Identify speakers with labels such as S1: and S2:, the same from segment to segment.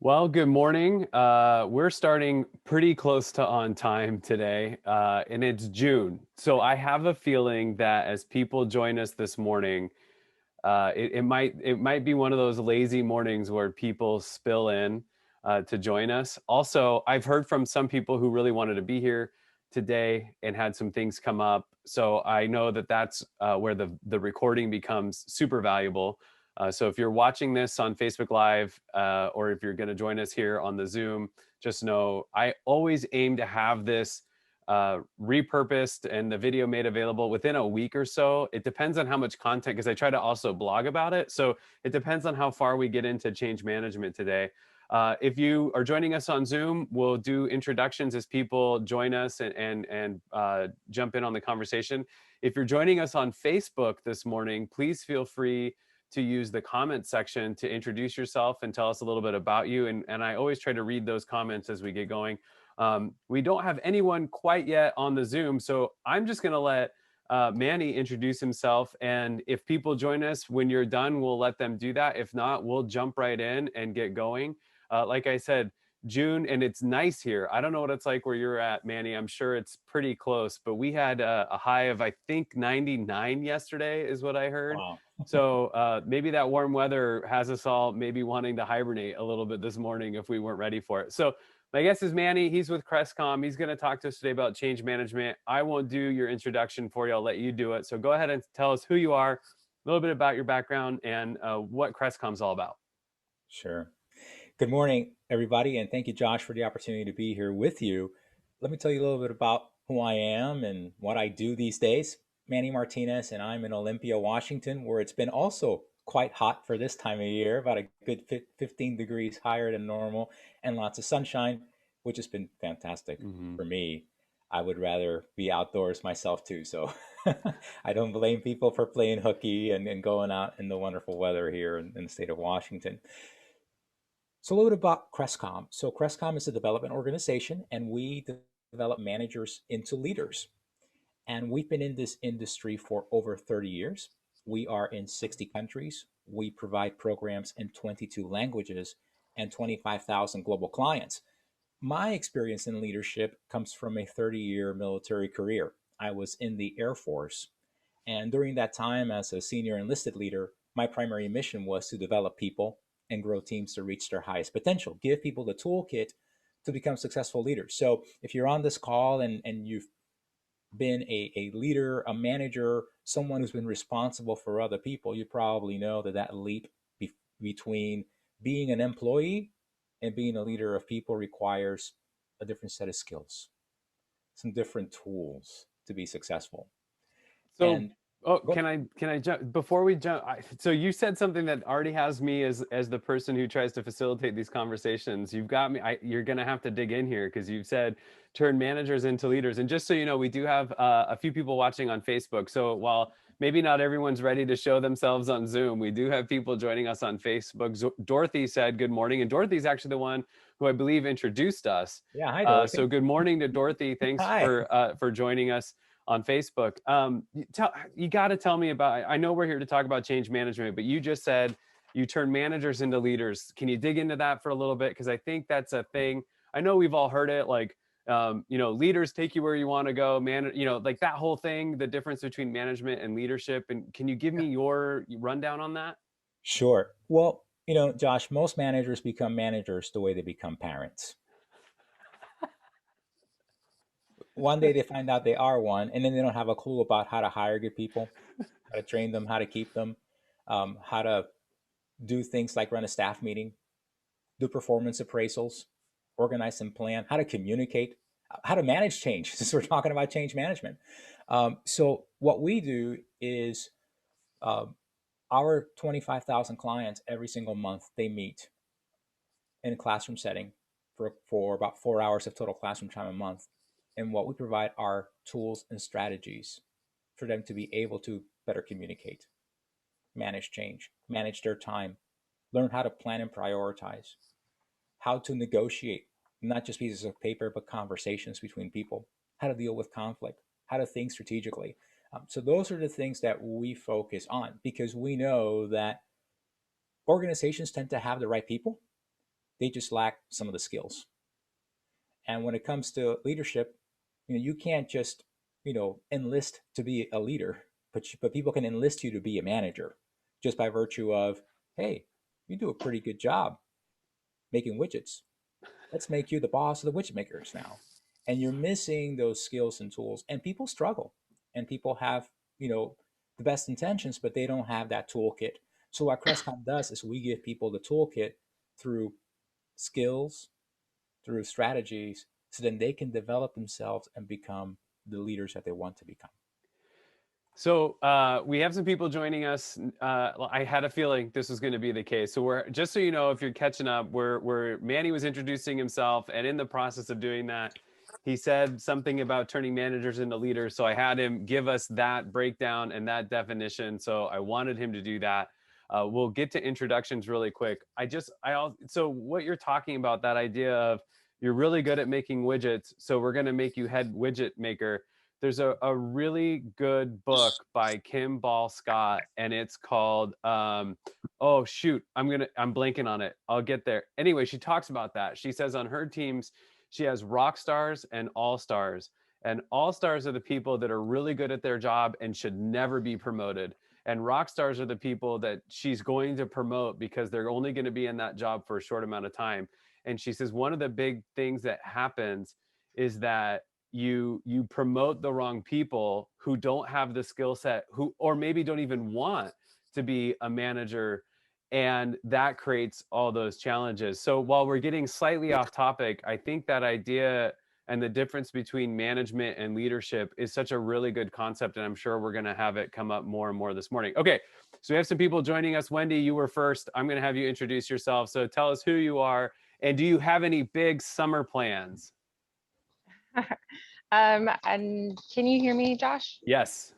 S1: Well, good morning. We're starting pretty close to on time today, and it's June. So I have a feeling that as people join us this morning, it might be one of those lazy mornings where people spill in to join us. Also, I've heard from some people who really wanted to be here today and had some things come up. So I know that that's where the recording becomes super valuable. So if you're watching this on Facebook Live or if you're going to join us here on the Zoom, just know I always aim to have this repurposed and the video made available within a week or so. It depends on how much content, because I try to also blog about it. So it depends on how far we get into change management today. If you are joining us on Zoom, we'll do introductions as people join us and jump in on the conversation. If you're joining us on Facebook this morning, please feel free to use the comment section to introduce yourself and tell us a little bit about you. And I always try to read those comments as we get going. We don't have anyone quite yet on the Zoom, so I'm just going to let Manny introduce himself. And if people join us when you're done, we'll let them do that. If not, we'll jump right in and get going. Like I said, June, and it's nice here. I don't know what it's like where you're at, Manny. I'm sure it's pretty close, but we had a high of, I think, 99 yesterday, is what I heard.
S2: Wow.
S1: So maybe that warm weather has us all maybe wanting to hibernate a little bit this morning if we weren't ready for it. So my guest is Manny. He's with Crestcom. He's going to talk to us today about change management. I won't do your introduction for you. I'll let you do it. So go ahead and tell us who you are, a little bit about your background, and what Crestcom's all about.
S2: Sure. Good morning, everybody, and thank you, Josh, for the opportunity to be here with you. Let me tell you a little bit about who I am and what I do these days. Manny Martinez, and I'm in Olympia, Washington, where it's been also quite hot for this time of year, about a good 15 degrees higher than normal, and lots of sunshine, which has been fantastic
S1: Mm-hmm.
S2: for me. I would rather be outdoors myself too, so I don't blame people for playing hooky and going out in the wonderful weather here in the state of Washington. So a little bit about Crestcom. So Crestcom is a development organization, and we develop managers into leaders. And we've been in this industry for over 30 years. We are in 60 countries. We provide programs in 22 languages and 25,000 global clients. My experience in leadership comes from a 30-year military career. I was in the Air Force. And during that time, as a senior enlisted leader, my primary mission was to develop people and grow teams to reach their highest potential, give people the toolkit to become successful leaders. So if you're on this call and you've been a leader, a manager, someone who's been responsible for other people, you probably know that leap between being an employee and being a leader of people requires a different set of skills, some different tools to be successful.
S1: So,
S2: And
S1: oh,
S2: go
S1: can I jump before we jump? So you said something that already has me as the person who tries to facilitate these conversations. You've got me. You're going to have to dig in here because you've said turn managers into leaders. And just so you know, we do have a few people watching on Facebook. So while maybe not everyone's ready to show themselves on Zoom, we do have people joining us on Facebook. Dorothy said good morning, and Dorothy's actually the one who I believe introduced us.
S2: Yeah, hi
S1: So
S2: Dorothy.
S1: good morning to Dorothy. Thanks
S2: Hi.
S1: for joining us on Facebook. You got to tell me about. I know we're here to talk about change management, but you just said you turn managers into leaders. Can you dig into that for a little bit? Because I think that's a thing. I know we've all heard it, like leaders take you where you want to go. Man, like that whole thing. The difference between management and leadership. And can you give me your rundown on that?
S2: Sure. Well, Josh, most managers become managers the way they become parents. One day they find out they are one, and then they don't have a clue about how to hire good people, how to train them, how to keep them, how to do things like run a staff meeting, do performance appraisals, organize and plan, how to communicate, how to manage change, since we're talking about change management. So, what we do is um, our 25,000 clients every single month, they meet in a classroom setting for about 4 hours of total classroom time a month. And what we provide are tools and strategies for them to be able to better communicate, manage change, manage their time, learn how to plan and prioritize, how to negotiate, not just pieces of paper, but conversations between people, how to deal with conflict, how to think strategically. So, those are the things that we focus on because we know that organizations tend to have the right people, They just lack some of the skills. And when it comes to leadership, you can't just, enlist to be a leader, but people can enlist you to be a manager just by virtue of, hey, you do a pretty good job making widgets. Let's make you the boss of the widget makers now. And you're missing those skills and tools, and people struggle, and people have, the best intentions, but they don't have that toolkit. So what Crestcom does is we give people the toolkit through skills, through strategies, so then they can develop themselves and become the leaders that they want to become.
S1: So we have some people joining us. I had a feeling this was going to be the case. So we're just so you know, if you're catching up, where Manny was introducing himself, and in the process of doing that, he said something about turning managers into leaders. So I had him give us that breakdown and that definition. So I wanted him to do that. We'll get to introductions really quick. So what you're talking about, that idea of you're really good at making widgets, so we're going to make you head widget maker. There's a really good book by Kim Ball-Scott, and it's called oh shoot, I'm blanking on it. I'll get there. Anyway, she talks about that. She says on her teams she has rock stars and all stars, and all stars are the people that are really good at their job and should never be promoted, and rock stars are the people that she's going to promote because they're only going to be in that job for a short amount of time. And she says one of the big things that happens is that you promote the wrong people who don't have the skill set, who or maybe don't even want to be a manager, and that creates all those challenges. So while we're getting slightly off topic, I think that idea and the difference between management and leadership is such a really good concept, and I'm sure we're going to have it come up more and more this morning. Okay, so we have some people joining us. Wendy, you were first. I'm going to have you introduce yourself. So tell us who you are, and do you have any big summer plans?
S3: And can you hear me, Josh?
S1: Yes.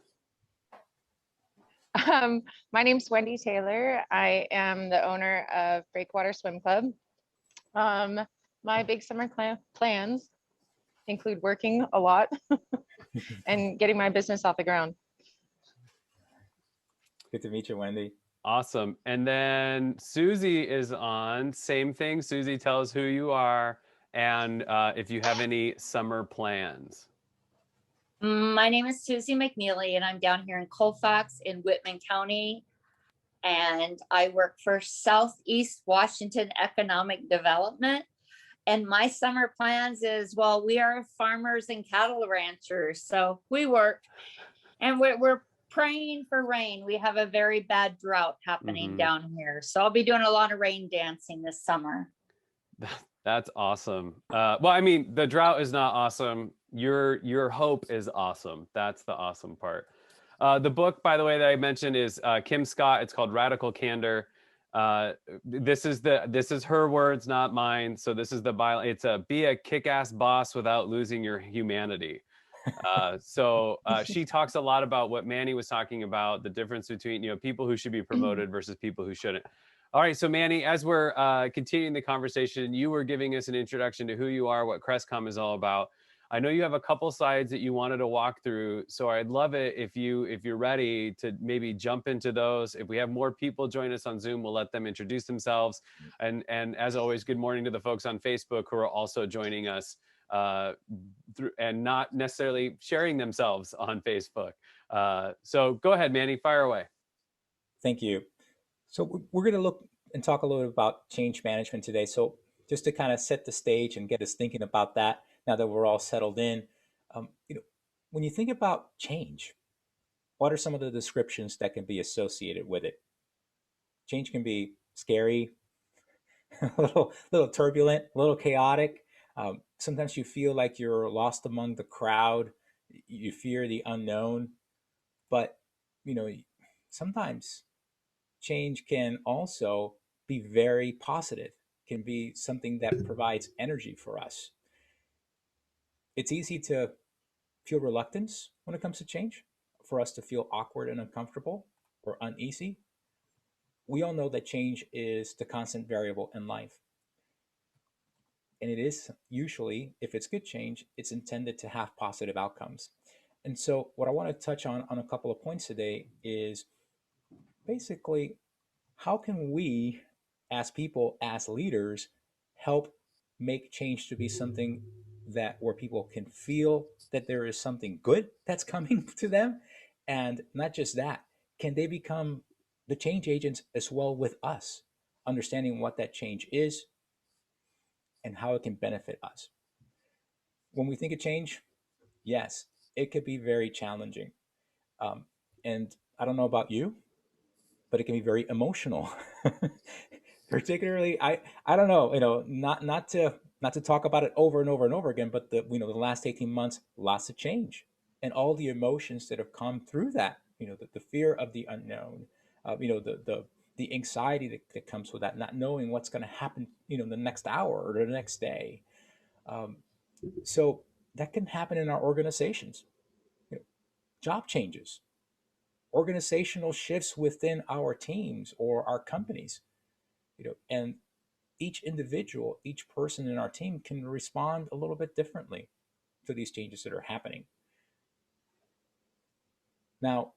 S3: Um, my name's Wendy Taylor. I am the owner of Breakwater Swim Club. My big summer plans include working a lot and getting my business off the ground.
S2: Good to meet you, Wendy.
S1: Awesome. And then Susie is on. Same thing. Susie, tell us who you are and if you have any summer plans.
S4: My name is Susie McNeely, and I'm down here in Colfax in Whitman County. And I work for Southeast Washington Economic Development. And my summer plans is, well, we are farmers and cattle ranchers. So we work, and we're praying for rain. We have a very bad drought happening down here. So I'll be doing a lot of rain dancing this summer.
S1: That's awesome. Well, I mean, the drought is not awesome. Your hope is awesome. That's the awesome part. The book, by the way, that I mentioned is Kim Scott. It's called Radical Candor. This is her words, not mine. So this is it's be a kick-ass boss without losing your humanity. She talks a lot about what Manny was talking about, the difference between people who should be promoted versus people who shouldn't. All right, so Manny, as we're continuing the conversation, you were giving us an introduction to who you are, what Crestcom is all about. I know you have a couple slides that you wanted to walk through, so I'd love it if you're ready to maybe jump into those. If we have more people join us on Zoom, we'll let them introduce themselves. And as always, good morning to the folks on Facebook who are also joining us and not necessarily sharing themselves on Facebook. So go ahead, Manny, fire away.
S2: Thank you. So we're going to look and talk a little bit about change management today. So just to kind of set the stage and get us thinking about that, now that we're all settled in, when you think about change, what are some of the descriptions that can be associated with it? Change can be scary, a little turbulent, a little chaotic. Sometimes you feel like you're lost among the crowd. You fear the unknown, but sometimes change can also be very positive, can be something that provides energy for us. It's easy to feel reluctance when it comes to change, for us to feel awkward and uncomfortable or uneasy. We all know that change is the constant variable in life. And it is usually, if it's good change, it's intended to have positive outcomes. And so what I want to touch on a couple of points today is basically, how can we as people, as leaders, help make change to be something that where people can feel that there is something good that's coming to them? And not just that, can they become the change agents as well with us, understanding what that change is and how it can benefit us? When we think of change, yes, it could be very challenging. Um, and I don't know about you, but it can be very emotional. Particularly, I don't know, not to talk about it over and over and over again, but the last 18 months, lots of change and all the emotions that have come through that, the fear of the unknown, the anxiety that comes with that, not knowing what's going to happen, the next hour or the next day. Um, so that can happen in our organizations. Job changes, organizational shifts within our teams or our companies, and each individual, each person in our team can respond a little bit differently to these changes that are happening. Now,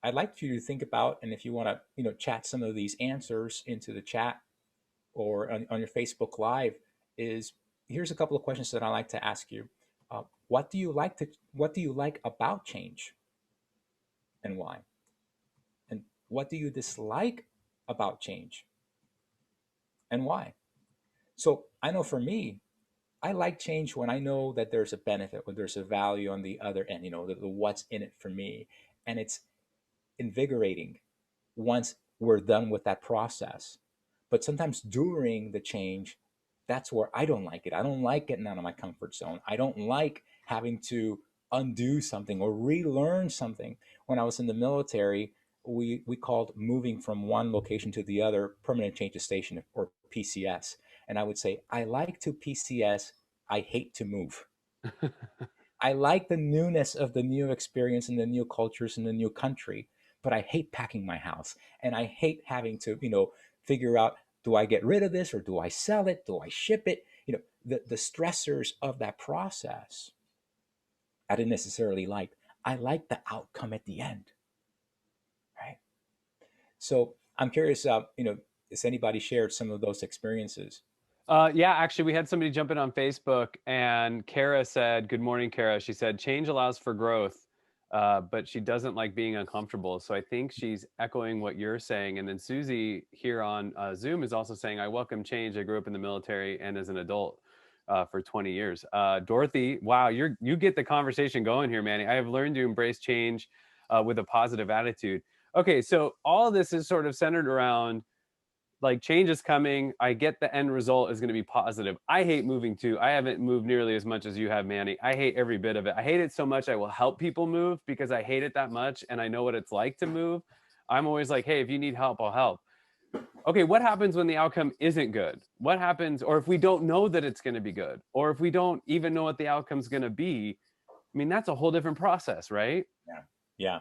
S2: I'd like you to think about, and if you want to, chat some of these answers into the chat or on your Facebook Live, is here's a couple of questions that I like to ask you. What do you like about change, and why? And what do you dislike about change, and why? So I know for me, I like change when I know that there's a benefit, when there's a value on the other end, the what's in it for me. And it's invigorating once we're done with that process. But sometimes during the change, that's where I don't like it. I don't like getting out of my comfort zone. I don't like having to undo something or relearn something. When I was in the military, we called moving from one location to the other permanent change of station, or PCS. And I would say, I like to PCS, I hate to move. I like the newness of the new experience and the new cultures and the new country, but I hate packing my house, and I hate having to, figure out, do I get rid of this or do I sell it? Do I ship it? The stressors of that process I didn't necessarily like. I like the outcome at the end, right? So I'm curious, has anybody shared some of those experiences?
S1: Yeah, actually, we had somebody jump in on Facebook, and Kara said, "Good morning, Kara." She said, "Change allows for growth, but she doesn't like being uncomfortable." So I think she's echoing what you're saying. And then Susie here on Zoom is also saying, "I welcome change. I grew up in the military and as an adult for 20 years." Dorothy, wow, you get the conversation going here, Manny. I have learned to embrace change with a positive attitude. Okay, so all of this is sort of centered around, like, change is coming. I get the end result is going to be positive. I hate moving too. I haven't moved nearly as much as you have, Manny. I hate every bit of it. I hate it so much I will help people move because I hate it that much and I know what it's like to move. I'm always like, hey, if you need help, I'll help. Okay, what happens when the outcome isn't good? What happens, or if we don't know that it's going to be good, or if we don't even know what the outcome's going to be? I mean, that's a whole different process, right?
S2: Yeah, yeah,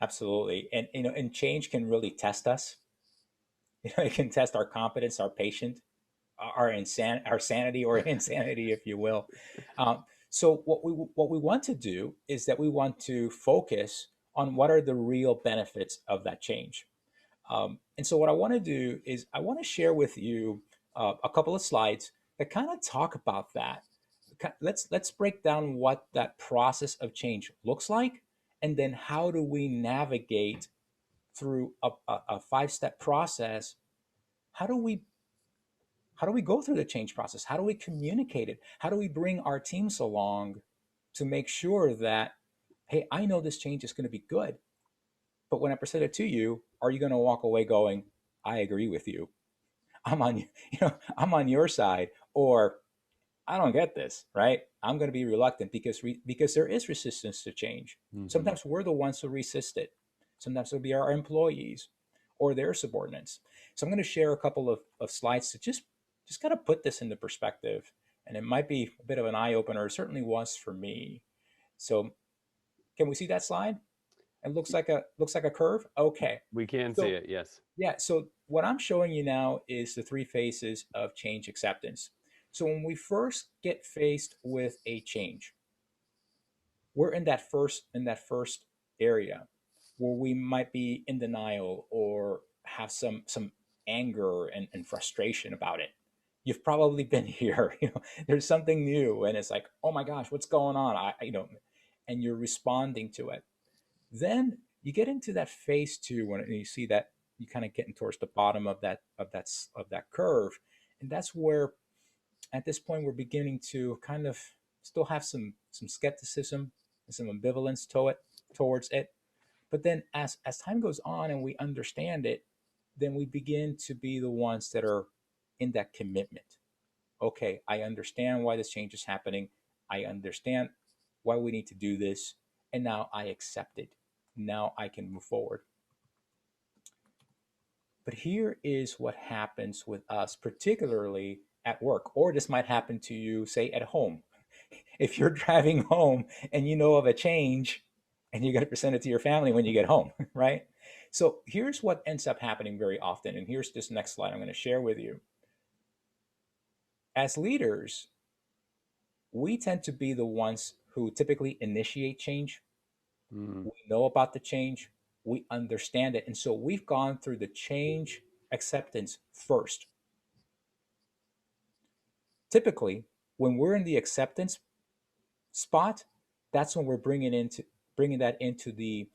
S2: absolutely. And and change can really test us. It can test our competence, our patience, our sanity or insanity, if you will. So what we want to do is that we want to focus on what are the real benefits of that change. And so what I want to do is I want to share with you a couple of slides that kind of talk about that. Let's break down what that process of change looks like, and then how do we navigate through a five-step process. How do we go through the change process? How do we communicate it? How do we bring our teams along to make sure that, hey, I know this change is going to be good, but when I present it to you, are you going to walk away going, I agree with you, I'm on I'm on your side, or I don't get this, right? I'm going to be reluctant because there is resistance to change.
S1: Mm-hmm.
S2: Sometimes we're the ones who resist it. Sometimes it'll be our employees or their subordinates. So I'm going to share a couple of slides to just kind of put this into perspective. And it might be a bit of an eye opener. It certainly was for me. So can we see that slide? It looks like a curve. Okay.
S1: We can see
S2: So
S1: it, yes.
S2: yeah, so what I'm showing you now is the three phases of change acceptance. So when we first get faced with a change, we're in that first area where we might be in denial or have some anger and frustration about it. You've probably been here. There's something new, and it's like, oh my gosh, what's going on? And you're responding to it. Then you get into that phase two when you see that you kind of getting towards the bottom of that curve, and that's where at this point we're beginning to kind of still have some skepticism and some ambivalence to it towards it. But then as time goes on and we understand it, then we begin to be the ones that are in that commitment. Okay, I understand why this change is happening. I understand why we need to do this. And now I accept it. Now I can move forward. But here is what happens with us, particularly at work, or this might happen to you, say, at home. If you're driving home and you know of a change and you're going to present it to your family when you get home, right? So here's what ends up happening very often. And here's this next slide I'm going to share with you. As leaders, we tend to be the ones who typically initiate change. We know about the change, we understand it. And so we've gone through the change acceptance first. Typically, when we're in the acceptance spot, that's when we're bringing that into the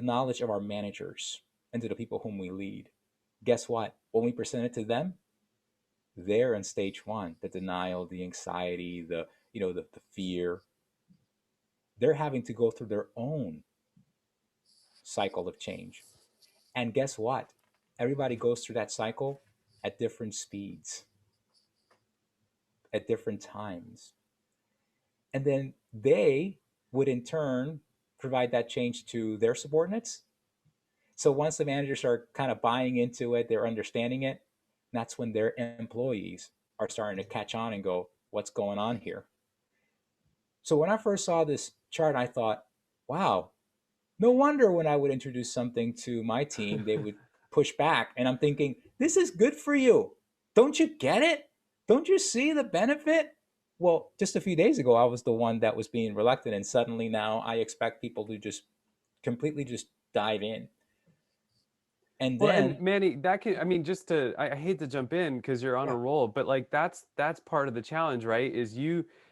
S2: knowledge of our managers and to the people whom we lead. Guess what? When we present it to them, they're in stage one, the denial, the anxiety, the fear. They're having to go through their own cycle of change. And guess what? Everybody goes through that cycle at different speeds, at different times. And then they would in turn provide that change to their subordinates. So once the managers are kind of buying into it, they're understanding it, that's when their employees are starting to catch on and go, what's going on here? So when I first saw this chart, I thought, wow, no wonder when I would introduce something to my team, they would push back. And I'm thinking, this is good for you. Don't you get it? Don't you see the benefit? Well, just a few days ago, I was the one that was being reluctant. And suddenly now I expect people to just completely just dive in. And
S1: Well,
S2: then,
S1: and Manny, that can, I mean, I hate to jump in because you're on
S2: yeah,
S1: a roll, but like that's part of the challenge, right?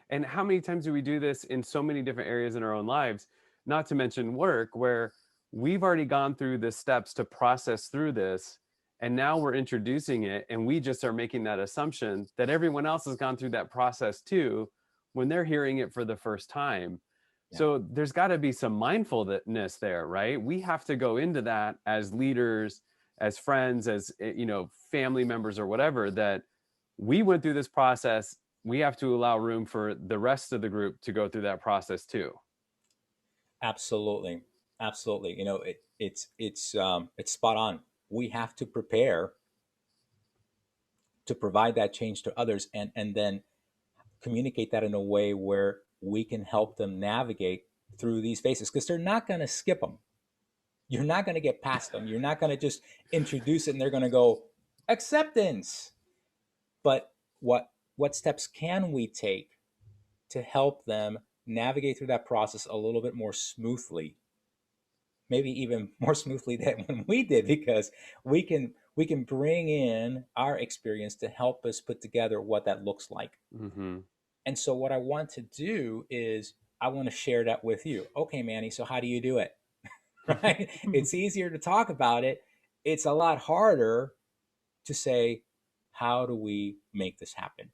S1: And how many times do we do this in so many different areas in our own lives, not to mention work, where we've already gone through the steps to process through this, and now we're introducing it, and we just are making that assumption that everyone else has gone through that process too when they're hearing it for the first time.
S2: yeah,
S1: So there's got to be some mindfulness there, right? We have to go into that as leaders, as friends, as family members or whatever, that we went through this process. We have to allow room for the rest of the group to go through that process too.
S2: absolutely, absolutely. It's spot on. We have to prepare to provide that change to others, and then communicate that in a way where we can help them navigate through these phases, because they're not going to skip them. You're not going to get past them. You're not going to just introduce it and they're going to go acceptance. But what steps can we take to help them navigate through that process a little bit more smoothly? Maybe even more smoothly than when we did, because we can bring in our experience to help us put together what that looks like.
S1: Mm-hmm.
S2: And so what I want to do is I want to share that with you. Okay, Manny, so how do you do it? Right? It's easier to talk about it. It's a lot harder to say, how do we make this happen?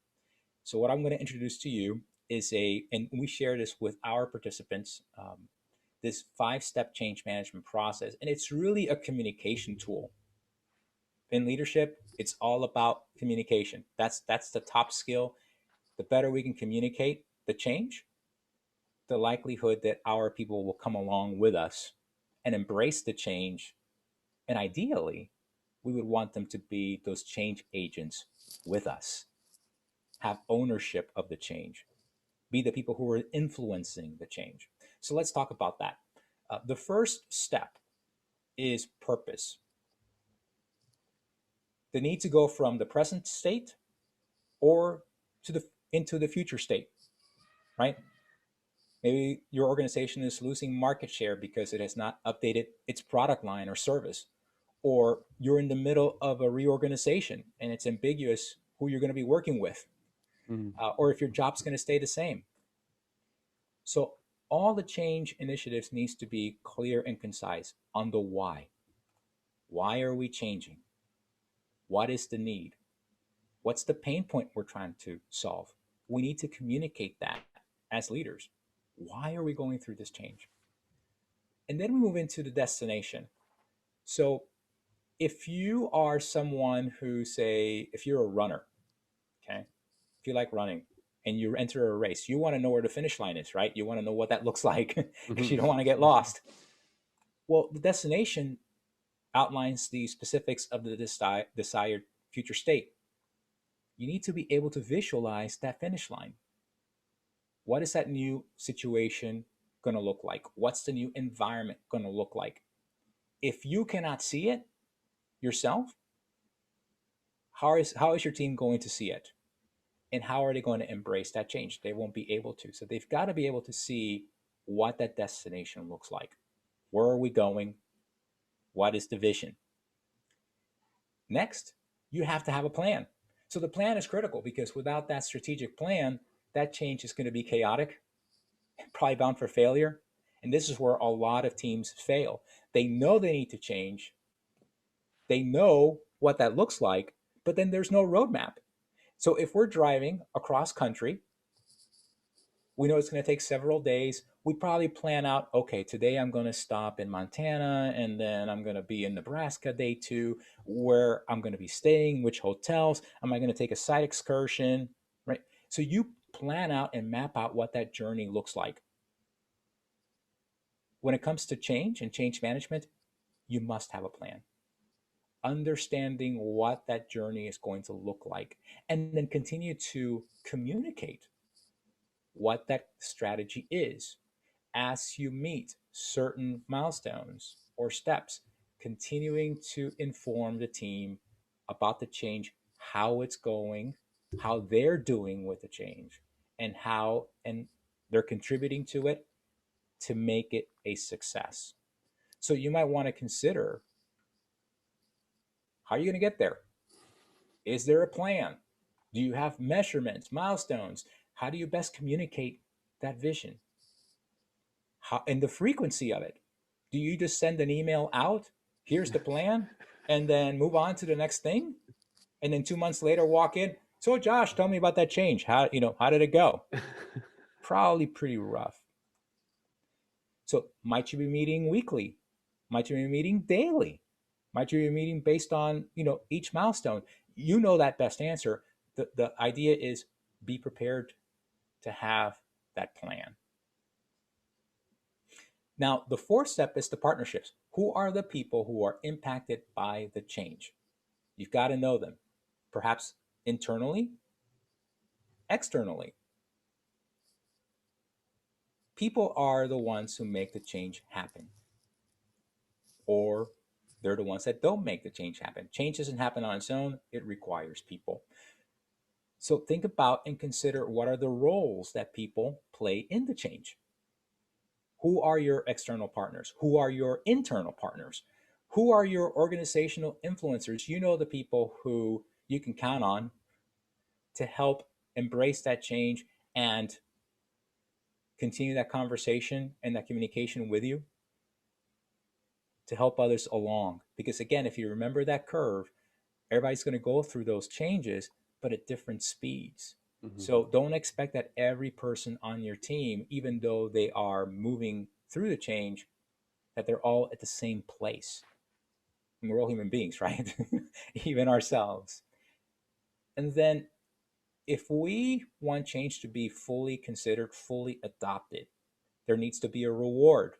S2: So what I'm going to introduce to you is and we share this with our participants, this 5-step change management process. And it's really a communication tool. In leadership, it's all about communication. That's the top skill. The better we can communicate the change, the likelihood that our people will come along with us and embrace the change. And ideally, we would want them to be those change agents with us, have ownership of the change, be the people who are influencing the change. So let's talk about that. The first step is purpose. The need to go from the present state or into the future state, right? Maybe your organization is losing market share because it has not updated its product line or service, or you're in the middle of a reorganization and it's ambiguous who you're going to be working with,
S1: Mhm.
S2: or if your job's going to stay the same. So all the change initiatives needs to be clear and concise on the why. Why are we changing? What is the need? What's the pain point we're trying to solve? We need to communicate that as leaders. Why are we going through this change? And then we move into the destination. So if you are someone who, say, if you're a runner, okay, if you like running and you enter a race, you want to know where the finish line is, right? You want to know what that looks like because you
S1: Mhm.
S2: don't want to get lost. Well, the destination outlines the specifics of the desired future state. You need to be able to visualize that finish line. What is that new situation going to look like? What's the new environment going to look like? If you cannot see it yourself, how is your team going to see it? And how are they going to embrace that change? They won't be able to. So they've got to be able to see what that destination looks like. Where are we going? What is the vision? Next, you have to have a plan. So the plan is critical because without that strategic plan, that change is going to be chaotic, probably bound for failure. And this is where a lot of teams fail. They know they need to change, they know what that looks like, but then there's no roadmap. So if we're driving across country, we know it's going to take several days. We probably plan out, okay, today I'm going to stop in Montana and then I'm going to be in Nebraska day two, where I'm going to be staying, which hotels, am I going to take a side excursion, right? So you plan out and map out what that journey looks like. When it comes to change and change management, you must have a plan. Understanding what that journey is going to look like, and then continue to communicate what that strategy is as you meet certain milestones or steps, continuing to inform the team about the change, how it's going, how they're doing with the change, and how and they're contributing to it to make it a success. So you might want to consider, how are you going to get there? Is there a plan? Do you have measurements, milestones? How do you best communicate that vision? How, and the frequency of it. Do you just send an email out? Here's the plan, and then move on to the next thing, and then 2 months later walk in. So Josh, tell me about that change. How did it go? Probably pretty rough. So might you be meeting weekly? Might you be meeting daily? Might you be meeting based on each milestone? You know that best answer. The idea is, be prepared to have that plan. Now, the fourth step is the partnerships. Who are the people who are impacted by the change? You've got to know them, perhaps internally, externally. People are the ones who make the change happen, or they're the ones that don't make the change happen. Change doesn't happen on its own, it requires people. So think about and consider, what are the roles that people play in the change? Who are your external partners? Who are your internal partners? Who are your organizational influencers? You know, the people who you can count on to help embrace that change and continue that conversation and that communication with you, to help others along. Because again, if you remember that curve, everybody's going to go through those changes, but at different speeds.
S1: Mhm.
S2: So don't expect that every person on your team, even though they are moving through the change, that they're all at the same place. And we're all human beings, right? Even ourselves. And then, if we want change to be fully considered, fully adopted, there needs to be a reward.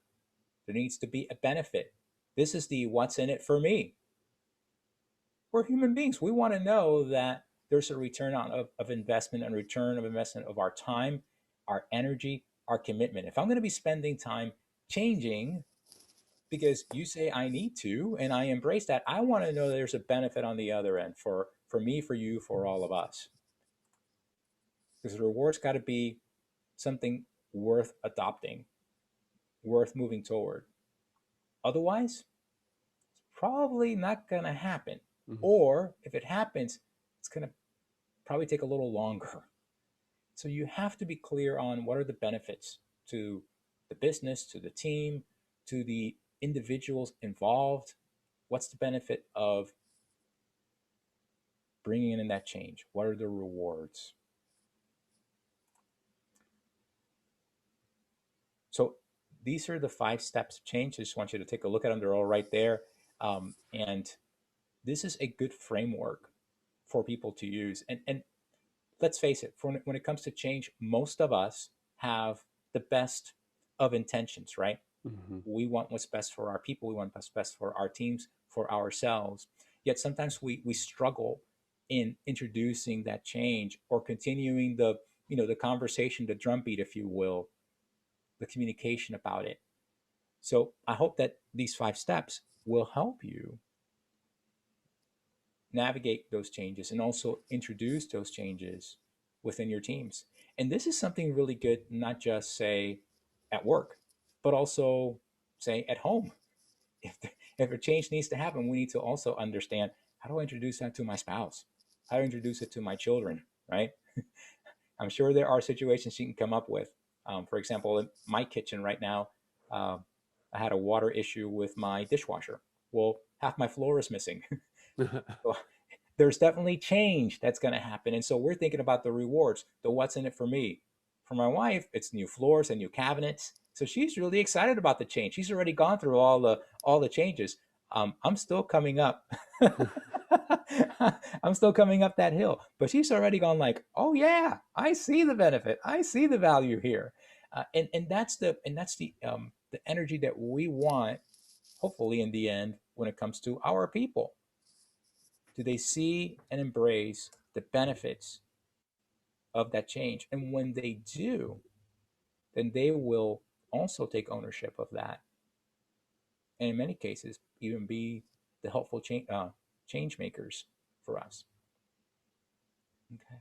S2: There needs to be a benefit. This is the what's in it for me. We're human beings. We want to know that there's a return of investment, and return of investment of our time, our energy, our commitment. If I'm going to be spending time changing because you say I need to, and I embrace that, I want to know there's a benefit on the other end for me, for you, for all of us. Because the reward's got to be something worth adopting, worth moving toward. Otherwise, it's probably not going to happen.
S1: Mhm.
S2: Or if it happens, it's going to probably take a little longer. So you have to be clear on what are the benefits to the business, to the team, to the individuals involved. What's the benefit of bringing in that change? What are the rewards? So these are the 5 steps of change. I just want you to take a look at them. They're all right there. And this is a good framework for people to use. And let's face it, when it comes to change, most of us have the best of intentions, right?
S1: Mm-hmm.
S2: We want what's best for our people. We want what's best for our teams, for ourselves. Yet sometimes we struggle in introducing that change or continuing the conversation, the drumbeat, if you will, the communication about it. So I hope that these 5 steps will help you navigate those changes and also introduce those changes within your teams. And this is something really good, not just say at work, but also say at home. If a change needs to happen, we need to also understand, how do I introduce that to my spouse? How do I introduce it to my children, right? I'm sure there are situations you can come up with. For example, in my kitchen right now, uh, I had a water issue with my dishwasher. Well, half my floor is missing. So there's definitely change that's going to happen. And so we're thinking about the rewards, the what's in it for me. For my wife, it's new floors and new cabinets. So she's really excited about the change. She's already gone through all the changes. I'm still coming up. I'm still coming up that hill, but she's already gone like, oh yeah, I see the benefit. I see the value here. And that's the energy that we want, hopefully in the end, when it comes to our people. Do they see and embrace the benefits of that change? And when they do, then they will also take ownership of that. And in many cases, even be the helpful change makers for us. Okay.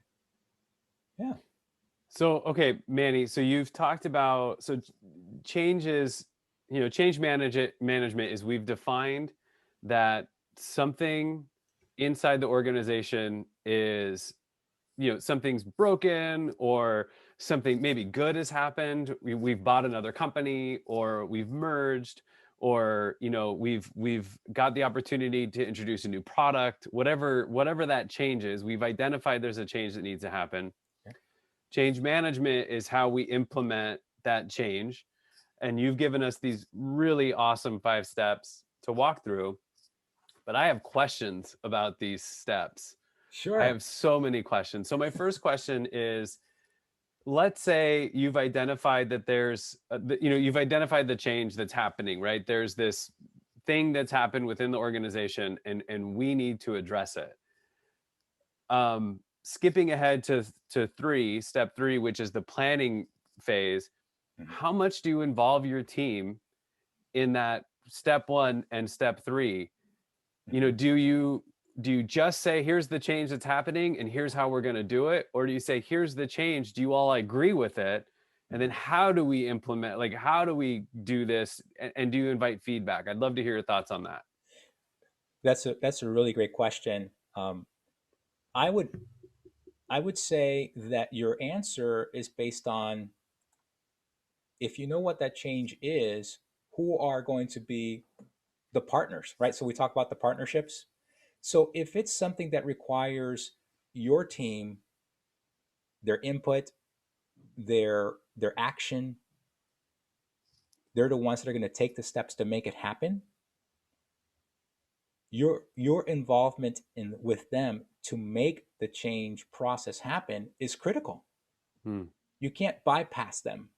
S2: Yeah.
S1: So, okay, Manny, so you've talked about, so changes, change management is, we've defined that something inside the organization is, something's broken, or something maybe good has happened. We've bought another company, or we've merged, or we've got the opportunity to introduce a new product. Whatever that change is, we've identified there's a change that needs to happen. Change management is how we implement that change. And you've given us these really awesome 5 steps to walk through. But I have questions about these steps. I
S2: Sure.
S1: have so many questions. So my first question is, let's say you've identified that you've identified the change that's happening, right? There's this thing that's happened within the organization, and we need to address it. Skipping ahead to step 3, which is the planning phase.
S2: Mhm.
S1: How much do you involve your team in that step 1 and step 3? Do you just say, here's the change that's happening and here's how we're going to do it? Or do you say, here's the change, do you all agree with it? And then how do we implement, like, how do we do this? And do you invite feedback? I'd love to hear your thoughts on that.
S2: That's a really great question. I would I would say that your answer is based on, if you know what that change is, who are going to be the partners, right? So we talk about the partnerships. So if it's something that requires your team, their input, their action, they're the ones that are going to take the steps to make it happen. Your involvement in with them to make the change process happen is critical.
S1: Hmm.
S2: You can't bypass them.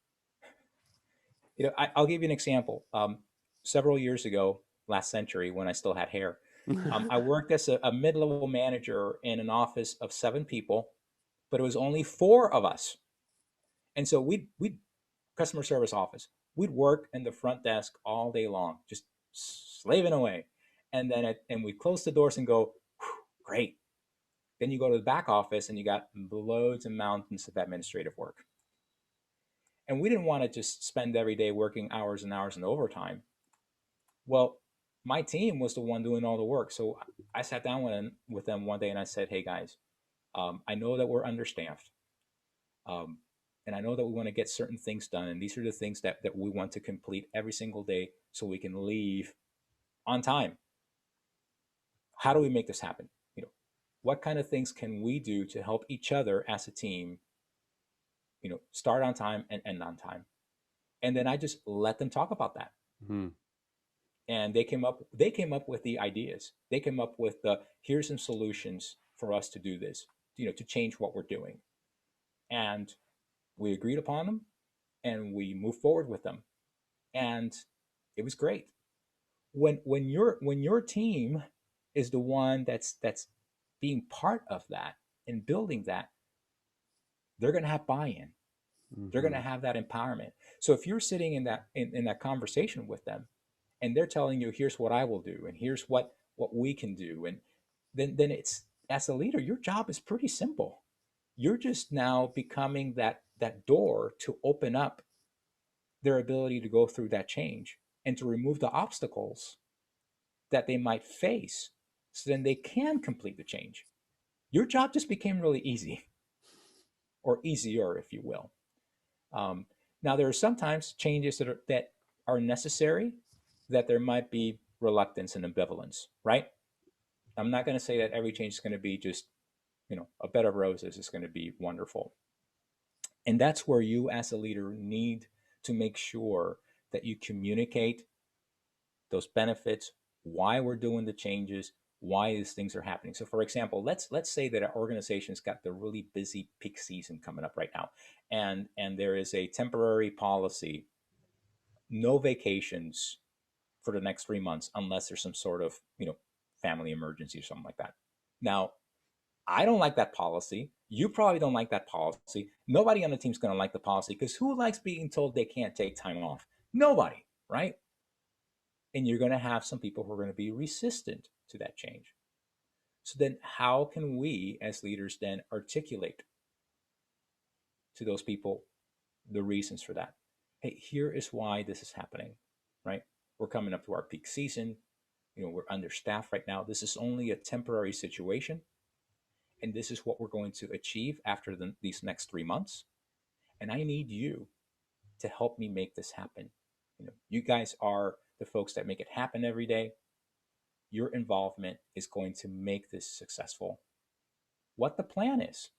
S2: I'll give you an example. Several years ago, last century, when I still had hair, I worked as a mid-level manager in an office of 7 people, but it was only 4 of us. And so we customer service office, we'd work in the front desk all day long, just slaving away. And we'd close the doors and go, great. Then you go to the back office and you got loads and mountains of administrative work. And we didn't want to just spend every day working hours and hours in overtime. Well, my team was the one doing all the work. So I sat down with them one day and I said, hey guys, I know that we're understaffed. Um, and I know that we want to get certain things done. And these are the things that we want to complete every single day so we can leave on time. How do we make this happen? What kind of things can we do to help each other as a team, start on time and end on time? And then I just let them talk about that.
S1: Mm-hmm.
S2: And they came up with the ideas. They came up with here's some solutions for us to do this, to change what we're doing. And we agreed upon them and we moved forward with them. And it was great. When your team is the one that's being part of that and building that, they're going to have buy-in. Mm-hmm. They're going to have that empowerment. So if you're sitting in that conversation with them and they're telling you, here's what I will do and here's what we can do, and then it's, as a leader, your job is pretty simple. You're just now becoming that door to open up their ability to go through that change and to remove the obstacles that they might face so then they can complete the change. Your job just became really easy, or easier, if you will. Now, there are sometimes changes that are necessary, that there might be reluctance and ambivalence, right? I'm not going to say that every change is going to be just, a bed of roses is going to be wonderful. And that's where you as a leader need to make sure that you communicate those benefits, why we're doing the changes, why these things are happening. So for example, let's say that our organization's got the really busy peak season coming up right now, and there is a temporary policy, no vacations for the next 3 months unless there's some sort of, family emergency or something like that. Now, I don't like that policy. You probably don't like that policy. Nobody on the team's going to like the policy, because who likes being told they can't take time off? Nobody, right? And you're going to have some people who are going to be resistant to that change. So then how can we as leaders then articulate to those people the reasons for that? Hey, here is why this is happening, right? We're coming up to our peak season. We're understaffed right now. This is only a temporary situation. And this is what we're going to achieve after these next 3 months. And I need you to help me make this happen. You guys are the folks that make it happen every day. Your involvement is going to make this successful. What the plan is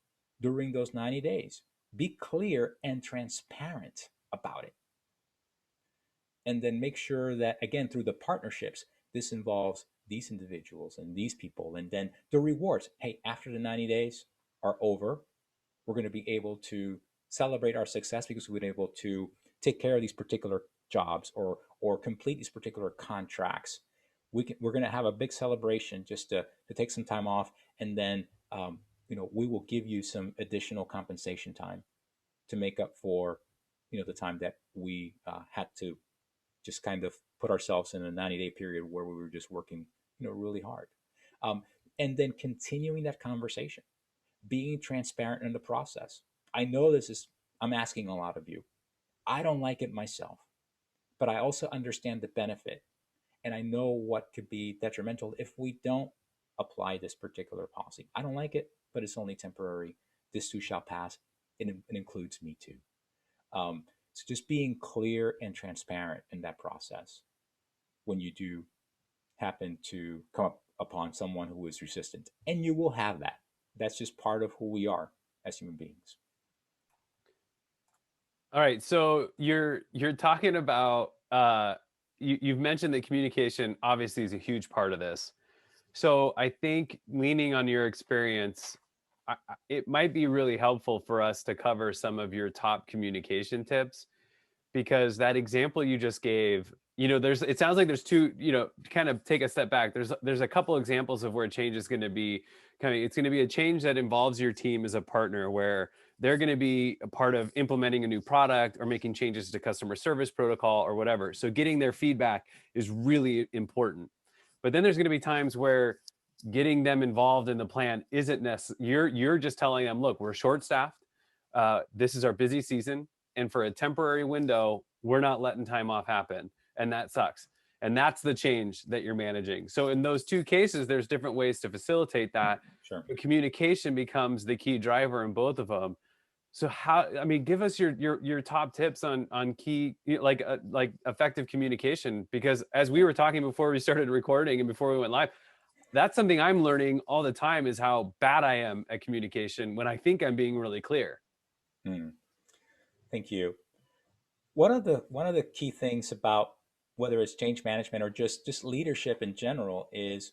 S2: during those 90 days. Be clear and transparent about it. And then make sure that, again, through the partnerships, this involves these individuals and these people. And then the rewards. Hey, after the 90 days are over, we're going to be able to celebrate our success because we've been able to take care of these particular jobs or complete these particular contracts. We're going to have a big celebration just to take some time off, and then we will give you some additional compensation time to make up for the time that we had to just kind of put ourselves in a 90-day period where we were just working really hard, and then continuing that conversation, being transparent in the process. I know I'm asking a lot of you. I don't like it myself, but I also understand the benefit. And I know what could be detrimental if we don't apply this particular policy. I don't like it, but it's only temporary. This too shall pass. It includes me too. So just being clear and transparent in that process when you do happen to come up upon someone who is resistant. And you will have that. That's just part of who we are as human beings.
S1: All right. So you're talking about you've mentioned that communication obviously is a huge part of this. So I think leaning on your experience, it might be really helpful for us to cover some of your top communication tips, because that example you just gave, it sounds like there's two, to kind of take a step back. There's a couple examples of where change is going to be coming. It's going to be a change that involves your team as a partner, where they're going to be a part of implementing a new product or making changes to customer service protocol or whatever. So getting their feedback is really important. But then there's going to be times where getting them involved in the plan isn't necessary. You're just telling them, look, we're short-staffed. This is our busy season. And for a temporary window, we're not letting time off happen. And that sucks. And that's the change that you're managing. So in those two cases, there's different ways to facilitate that.
S2: Sure.
S1: But communication becomes the key driver in both of them. So how, I mean, give us your top tips on key, like effective communication, because as we were talking before we started recording and before we went live, that's something I'm learning all the time, is how bad I am at communication when I think I'm being really clear.
S2: Thank you. One of the key things about whether it's change management or just leadership in general is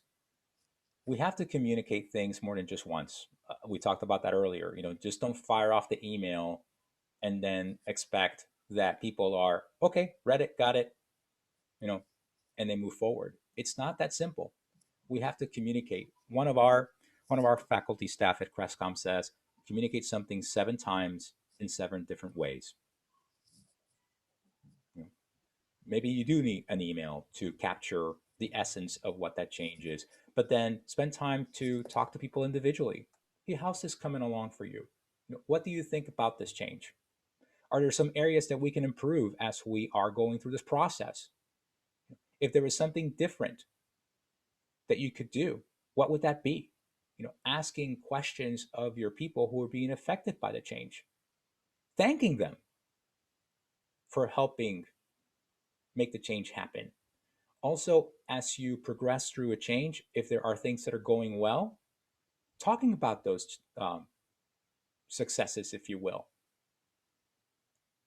S2: we have to communicate things more than just once. We talked about that earlier. Just don't fire off the email and then expect that people are okay, read it, got it, you know, and they move forward. It's not that simple. We have to communicate. One of our faculty staff at Crestcom says, communicate something 7 times in 7 different ways. Maybe you do need an email to capture the essence of what that change is, but then spend time to talk to people individually. Hey, how's this coming along for you? What do you think about this change? Are there some areas that we can improve as we are going through this process? If there was something different that you could do, what would that be? Asking questions of your people who are being affected by the change, thanking them for helping make the change happen. Also, as you progress through a change, if there are things that are going well, talking about those successes, if you will,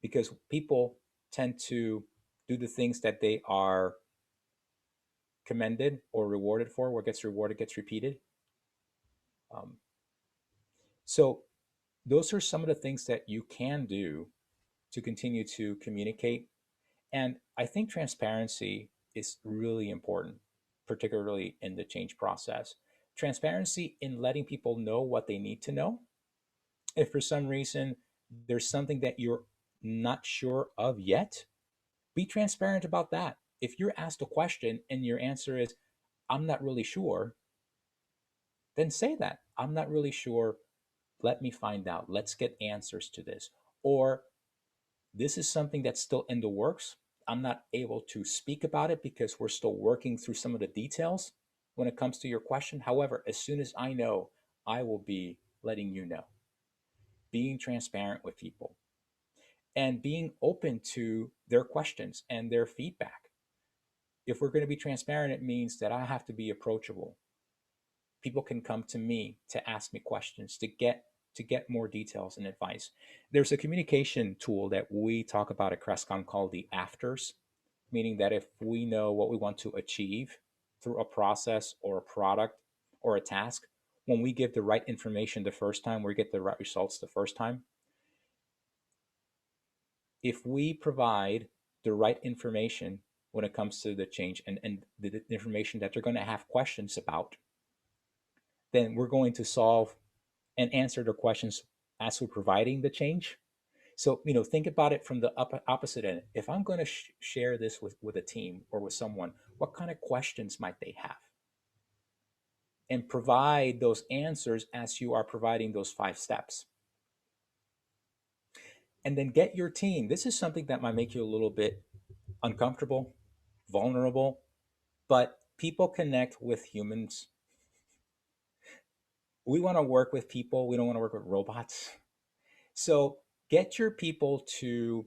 S2: because people tend to do the things that they are commended or rewarded for. What gets rewarded gets repeated. So those are some of the things that you can do to continue to communicate. And I think transparency is really important, particularly in the change process. Transparency in letting people know what they need to know. If for some reason there's something that you're not sure of yet, be transparent about that. If you're asked a question and your answer is, I'm not really sure, then say that. I'm not really sure. Let me find out. Let's get answers to this. Or this is something that's still in the works. I'm not able to speak about it because we're still working through some of the details when it comes to your question. However, as soon as I know, I will be letting you know. Being transparent with people and being open to their questions and their feedback. If we're going to be transparent, it means that I have to be approachable. People can come to me to ask me questions, to get more details and advice. There's a communication tool that we talk about at Crestcom called the afters, meaning that if we know what we want to achieve through a process or a product or a task, when we give the right information the first time, we get the right results the first time. If we provide the right information when it comes to the change and the information that they're going to have questions about, then we're going to solve and answer their questions as we're providing the change. So, think about it from the opposite end. If I'm going to share this with a team or with someone, what kind of questions might they have? And provide those answers as you are providing those 5 steps. And then get your team. This is something that might make you a little bit uncomfortable, vulnerable, but people connect with humans. We want to work with people. We don't want to work with robots. So get your people to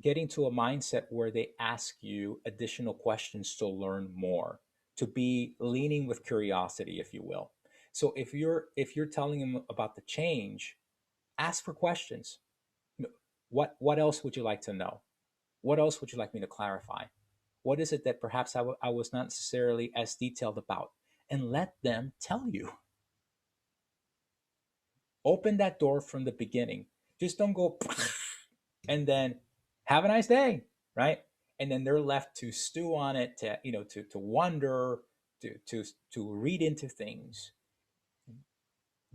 S2: get into a mindset where they ask you additional questions to learn more, to be leaning with curiosity, if you will. So if you're telling them about the change, ask for questions. What else would you like to know? What else would you like me to clarify? What is it that perhaps I was not necessarily as detailed about? And let them tell you. Open that door from the beginning. Just don't go and then have a nice day, right? And then they're left to stew on it, to wonder, to read into things.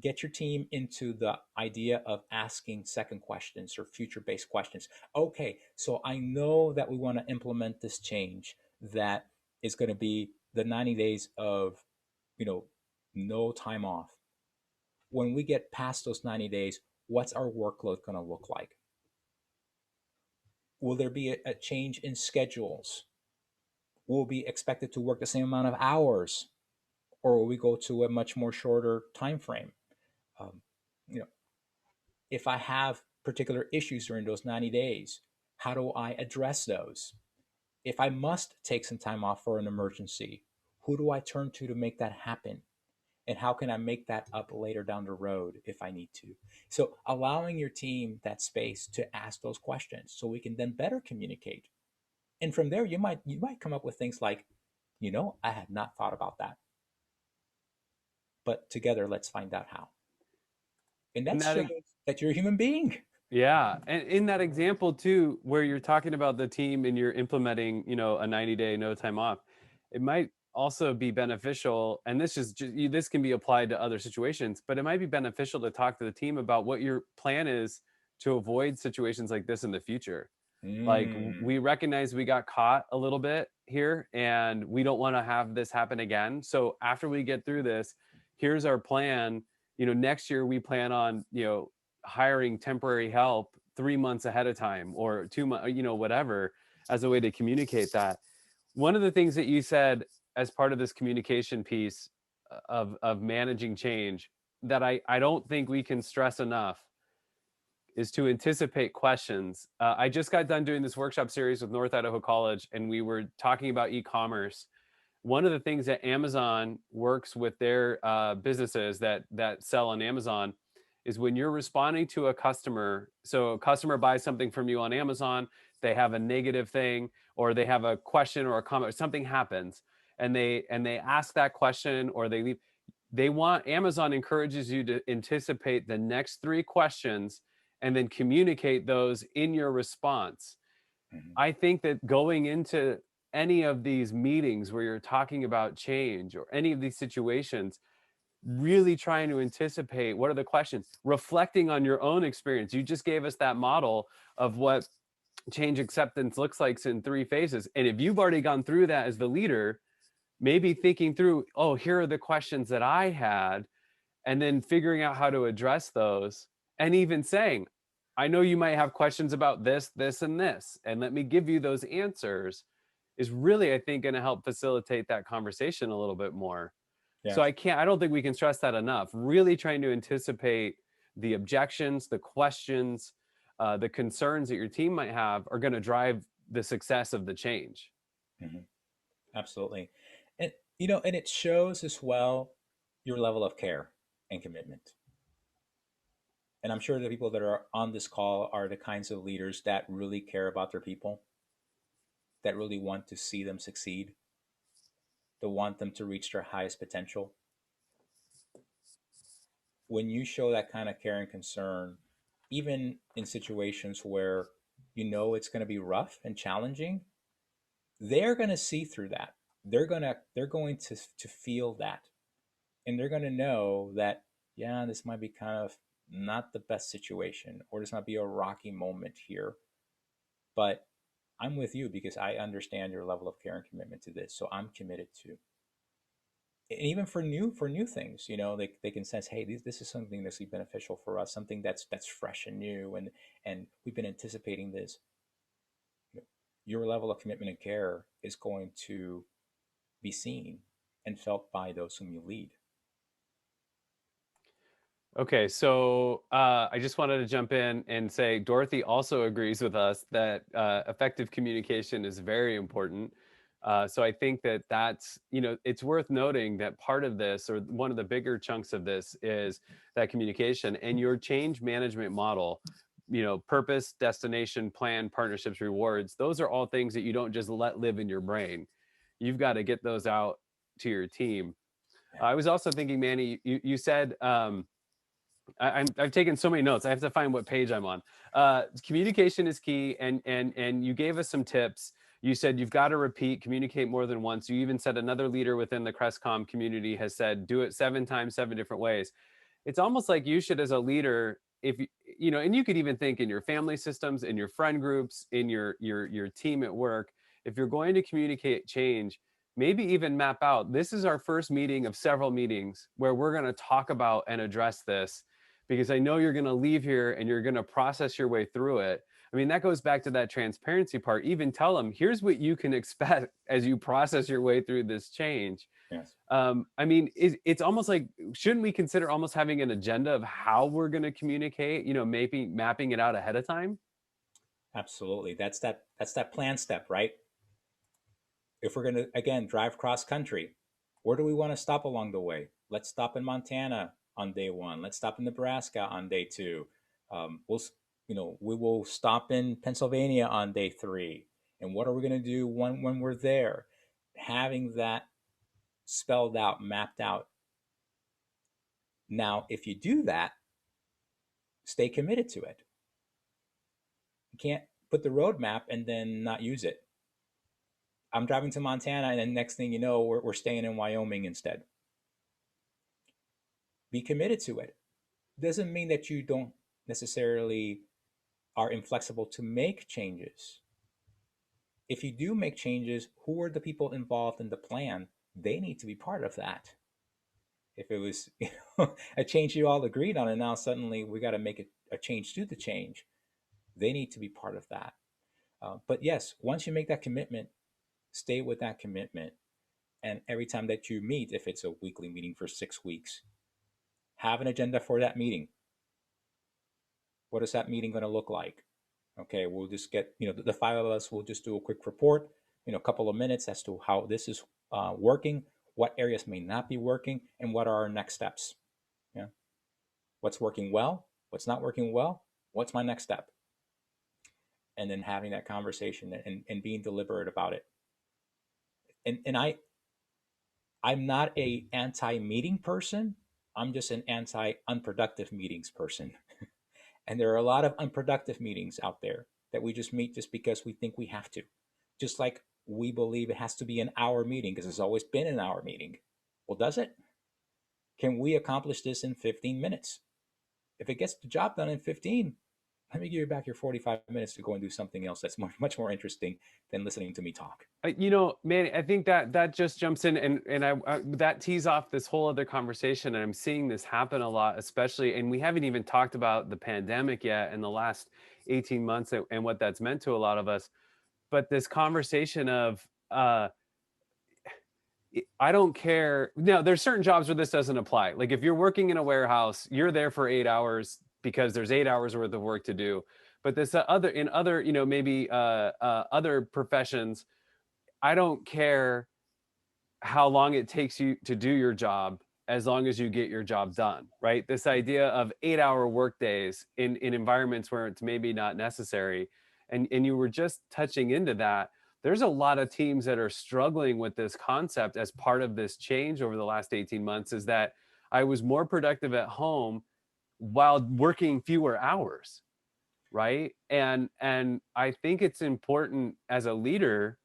S2: Get your team into the idea of asking second questions or future-based questions. Okay, so I know that we want to implement this change that is going to be the 90 days of, no time off. When we get past those 90 days, what's our workload going to look like? Will there be a change in schedules? Will we be expected to work the same amount of hours, or will we go to a much more shorter time frame? Um, you know, if I have particular issues during those 90 days, how do I address those? If I must take some time off for an emergency, who do I turn to make that happen? And how can I make that up later down the road if I need to? So allowing your team that space to ask those questions so we can then better communicate. And from there, you might come up with things like, I had not thought about that, but together, let's find out how. And
S1: And
S2: that
S1: that
S2: shows that you're a human being.
S1: Yeah, and in that example too, where you're talking about the team and you're implementing, a 90-day no time off, it might also be beneficial. And this is just, this can be applied to other situations, but it might be beneficial to talk to the team about what your plan is to avoid situations like this in the future. Like
S2: Mm.
S1: we recognize we got caught a little bit here, and we don't want to have this happen again. So after we get through this, here's our plan. Next year we plan on hiring temporary help 3 months ahead of time, or 2 months, whatever, as a way to communicate that. One of the things that you said as part of this communication piece of managing change that I don't think we can stress enough is to anticipate questions. I just got done doing this workshop series with North Idaho College, and we were talking about e-commerce. One of the things that Amazon works with their businesses that sell on Amazon is when you're responding to a customer. So a customer buys something from you on Amazon, they have a negative thing, or they have a question or a comment, or something happens, and they ask that question, or they leave. Amazon encourages you to anticipate the next three questions and then communicate those in your response.
S2: Mhm.
S1: I think that going into any of these meetings where you're talking about change, or any of these situations, really trying to anticipate what are the questions, reflecting on your own experience. You just gave us that model of what change acceptance looks like in 3 phases. And if you've already gone through that as the leader, maybe thinking through, oh, here are the questions that I had, and then figuring out how to address those, and even saying, I know you might have questions about this, this, and this, and let me give you those answers, is really, I think, going to help facilitate that conversation a little bit more. So
S2: Yes.
S1: I don't think we can stress that enough. Really trying to anticipate the objections, the questions, the concerns that your team might have are going to drive the success of the change.
S2: Mhm. Absolutely. And it shows as well your level of care and commitment. And I'm sure the people that are on this call are the kinds of leaders that really care about their people, that really want to see them succeed, that want them to reach their highest potential. When you show that kind of care and concern, even in situations where it's going to be rough and challenging, they're going to see through that. They're going to feel that, and they're going to know that, yeah, this might be kind of not the best situation, or this might be a rocky moment here, but I'm with you because I understand your level of care and commitment to this, so I'm committed to. And even for new things, they can sense, hey, this is something that's beneficial for us, something that's fresh and new, and we've been anticipating this. Your level of commitment and care is going to be seen and felt by those whom you lead.
S1: Okay, so I just wanted to jump in and say Dorothy also agrees with us that effective communication is very important. So I think that's, it's worth noting that part of this, or one of the bigger chunks of this, is that communication and your change management model. Purpose, destination, plan, partnerships, rewards. Those are all things that you don't just let live in your brain. You've got to get those out to your team.
S2: Yeah.
S1: I was also thinking, Manny, you said. I've taken so many notes. I have to find what page I'm on. Communication is key, and you gave us some tips. You said you've got to repeat, communicate more than once. You even said another leader within the Crestcom community has said, do it 7 times, 7 different ways. It's almost like you should, as a leader, if and you could even think in your family systems, in your friend groups, in your team at work, if you're going to communicate change, maybe even map out, this is our first meeting of several meetings where we're going to talk about and address this, because I know you're going to leave here and you're going to process your way through it. I mean, that goes back to that transparency part. Even tell them, here's what you can expect as you process your way through this change.
S2: Yes.
S1: I mean, it's almost like, shouldn't we consider almost having an agenda of how we're going to communicate, maybe mapping it out ahead of time?
S2: Absolutely. That's that plan step, right? If we're going to, again, drive cross country, where do we want to stop along the way? Let's stop in Montana on day one. Let's stop in Nebraska on day two. We'll, we will stop in Pennsylvania on day three. And what are we going to do when we're there? Having that spelled out, mapped out. Now, if you do that, stay committed to it. You can't put the roadmap and then not use it. I'm driving to Montana, and then next thing you know, we're staying in Wyoming instead. Be committed to it. Doesn't mean that you don't necessarily are inflexible to make changes. If you do make changes, who are the people involved in the plan? They need to be part of that. If it was a change you all agreed on, and now suddenly we got to make a change to the change, they need to be part of that. But yes, once you make that commitment, stay with that commitment. And every time that you meet, if it's a weekly meeting for 6 weeks, have an agenda for that meeting. What is that meeting going to look like? Okay, we'll just get, the five of us will just do a quick report, a couple of minutes as to how this is working, what areas may not be working, and what are our next steps. Yeah. What's working well? What's not working well? What's my next step? And then having that conversation and being deliberate about it. And I'm not a anti-meeting person. I'm just an anti-unproductive meetings person. And there are a lot of unproductive meetings out there that we just meet just because we think we have to. Just like we believe it has to be an hour meeting because it's always been an hour meeting. Well, does it? Can we accomplish this in 15 minutes? If it gets the job done in 15, let me give you back your 45 minutes to go and do something else that's much more interesting than listening to me talk.
S1: Man, I think that just jumps in, and I that tees off this whole other conversation, and I'm seeing this happen a lot, especially, and we haven't even talked about the pandemic yet in the last 18 months and what that's meant to a lot of us. But this conversation of I don't care. No, there's certain jobs where this doesn't apply. Like if you're working in a warehouse, you're there for 8 hours because there's 8 hours worth of work to do. But this other, maybe other professions, I don't care how long it takes you to do your job as long as you get your job done, right? This idea of 8-hour work days in environments where it's maybe not necessary. And you were just touching into that. There's a lot of teams that are struggling with this concept as part of this change over the last 18 months is that I was more productive at home while working fewer hours, right? And I think it's important as a leader,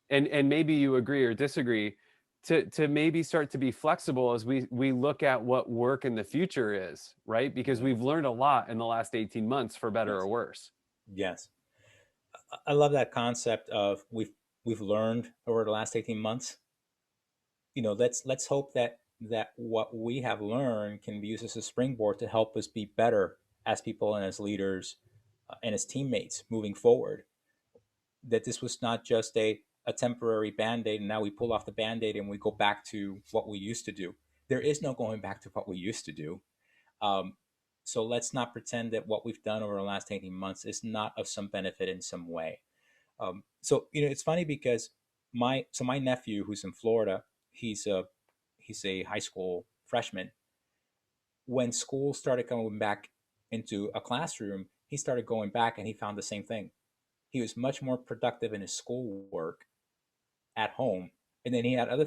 S1: and maybe you agree or disagree, to maybe start to be flexible as we look at what work in the future is, right? Because we've learned a lot in the last 18 months, for better
S2: Yes.
S1: or worse.
S2: Yes. I love that concept of we've learned over the last 18 months. Let's hope that what we have learned can be used as a springboard to help us be better as people and as leaders and as teammates moving forward. That this was not just a temporary band-aid and now we pull off the band-aid and we go back to what we used to do. There is no going back to what we used to do. Um, so let's not pretend that what we've done over the last 18 months is not of some benefit in some way. So it's funny because my nephew who's in Florida, he's a high school freshman. When school started coming back into a classroom, he started going back and he found the same thing. He was much more productive in his schoolwork at home, and then he had other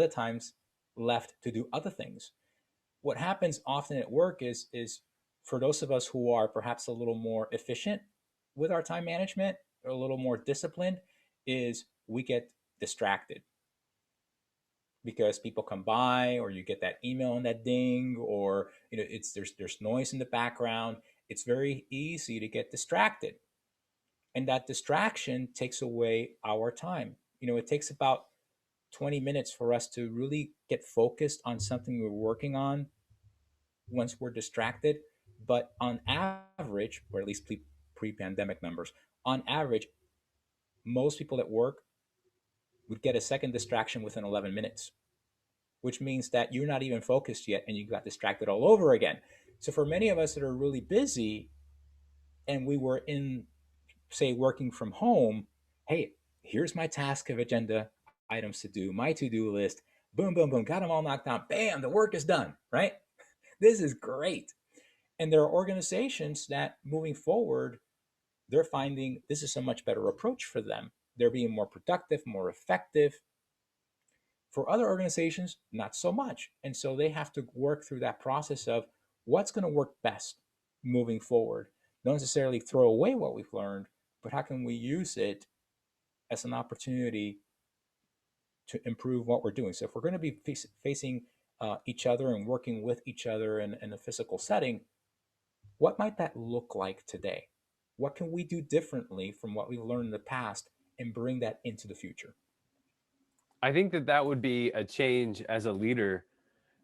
S2: times left to do other things. What happens often at work is for those of us who are perhaps a little more efficient with our time management or a little more disciplined, is we get distracted because people come by or you get that email and that ding, or it's there's noise in the background. It's very easy to get distracted, and that distraction takes away our time. It takes about 20 minutes for us to really get focused on something we're working on once we're distracted. But on average, or at least pre-pandemic numbers. On average, most people at work would get a second distraction within 11 minutes, which means that you're not even focused yet and you got distracted all over again. So for many of us that are really busy and we were in, say, working from home, hey, here's my task of agenda items to do, my to-do list, boom, boom, boom, got them all knocked out. Bam, the work is done, right? This is great. And there are organizations that moving forward, they're finding this is a much better approach for them. They're being more productive, more effective. For other organizations, not so much. And so they have to work through that process of what's going to work best moving forward. Not necessarily throw away what we've learned, but how can we use it as an opportunity to improve what we're doing? So if we're going to be facing each other and working with each other in a physical setting, what might that look like today? What can we do differently from what we've learned in the past and bring that into the future?
S1: I think that that would be a change as a leader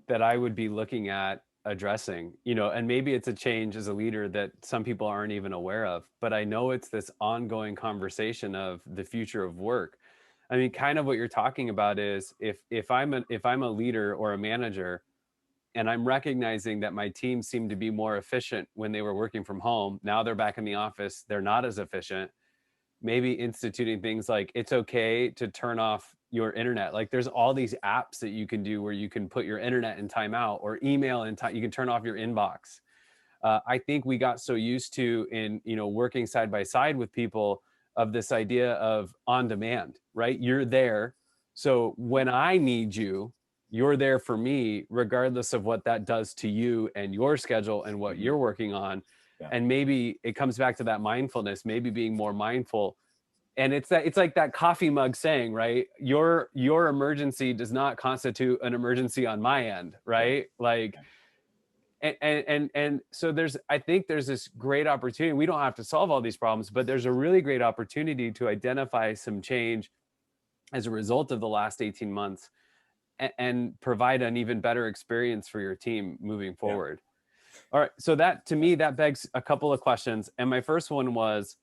S1: that I would be looking at addressing, and maybe it's a change as a leader that some people aren't even aware of, but I know it's this ongoing conversation of the future of work. I mean, kind of what you're talking about is if I'm a leader or a manager and I'm recognizing that my team seemed to be more efficient when they were working from home, now they're back in the office, they're not as efficient. Maybe instituting things like it's okay to turn off your internet. Like there's all these apps that you can do where you can put your internet in timeout or email in time. You can turn off your inbox. I think we got so used to in working side by side with people of this idea of on demand, right? You're there. So when I need you, you're there for me, regardless of what that does to you and your schedule and what you're working on.
S2: Yeah.
S1: And maybe it comes back to that mindfulness, maybe being more mindful. And it's like that coffee mug saying, right? Your emergency does not constitute an emergency on my end, right? Like, and so I think there's this great opportunity. We don't have to solve all these problems, but there's a really great opportunity to identify some change as a result of the last 18 months and provide an even better experience for your team moving forward. All right. So that, to me, that begs a couple of questions. And my first one was,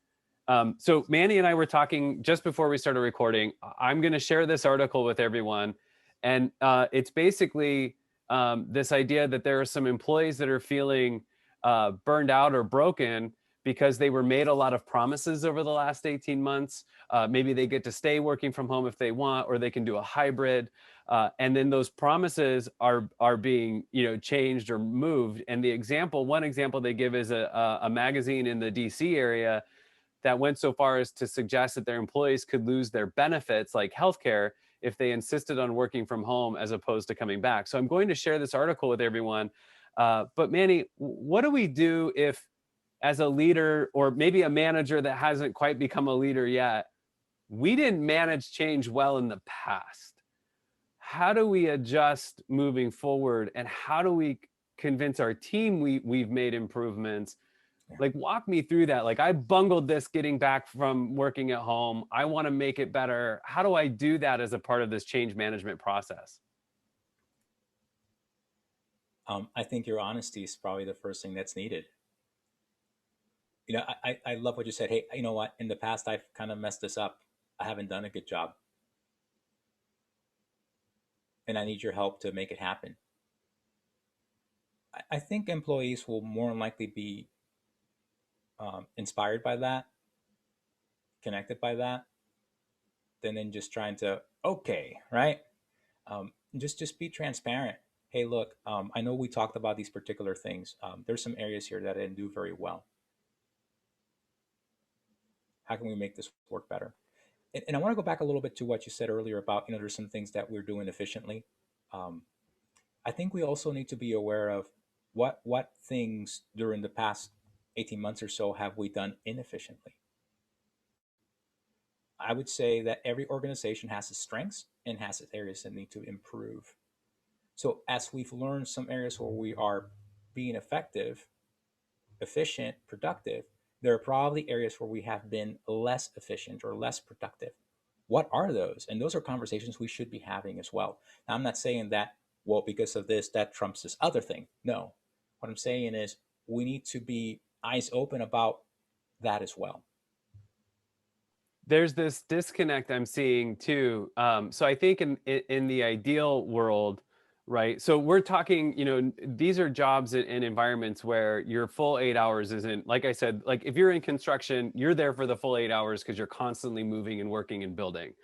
S1: so Manny and I were talking just before we started recording. I'm going to share this article with everyone. And it's basically this idea that there are some employees that are feeling burned out or broken because they were made a lot of promises over the last 18 months. Maybe they get to stay working from home if they want, or they can do a hybrid. And then those promises are being changed or moved. And one example they give is a magazine in the DC area that went so far as to suggest that their employees could lose their benefits like healthcare if they insisted on working from home as opposed to coming back. So I'm going to share this article with everyone. But Manny, what do we do if, as a leader or maybe a manager that hasn't quite become a leader yet, we didn't manage change well in the past? How do we adjust moving forward? And how do we convince our team we've made improvements? Like, walk me through that. Like, I bungled this getting back from working at home. I want to make it better. How do I do that as a part of this change management process?
S2: I think your honesty is probably the first thing that's needed. I love what you said. Hey, you know what? In the past, I've kind of messed this up. I haven't done a good job. And I need your help to make it happen. I think employees will more than likely be inspired by that, connected by that, than just trying to, okay, right? Just be transparent. Hey, look, I know we talked about these particular things. There's some areas here that I didn't do very well. How can we make this work better? And I want to go back a little bit to what you said earlier about, there's some things that we're doing efficiently. I think we also need to be aware of what things during the past 18 months or so have we done inefficiently. I would say that every organization has its strengths and has its areas that need to improve. So as we've learned some areas where we are being effective, efficient, productive, there are probably areas where we have been less efficient or less productive. What are those? And those are conversations we should be having as well. Now, I'm not saying that, well, because of this, that trumps this other thing. No. What I'm saying is we need to be eyes open about that as well.
S1: There's this disconnect I'm seeing too. So I think in the ideal world, right? So we're talking, these are jobs and environments where your full 8 hours isn't, like I said, like if you're in construction, you're there for the full 8 hours because you're constantly moving and working and building,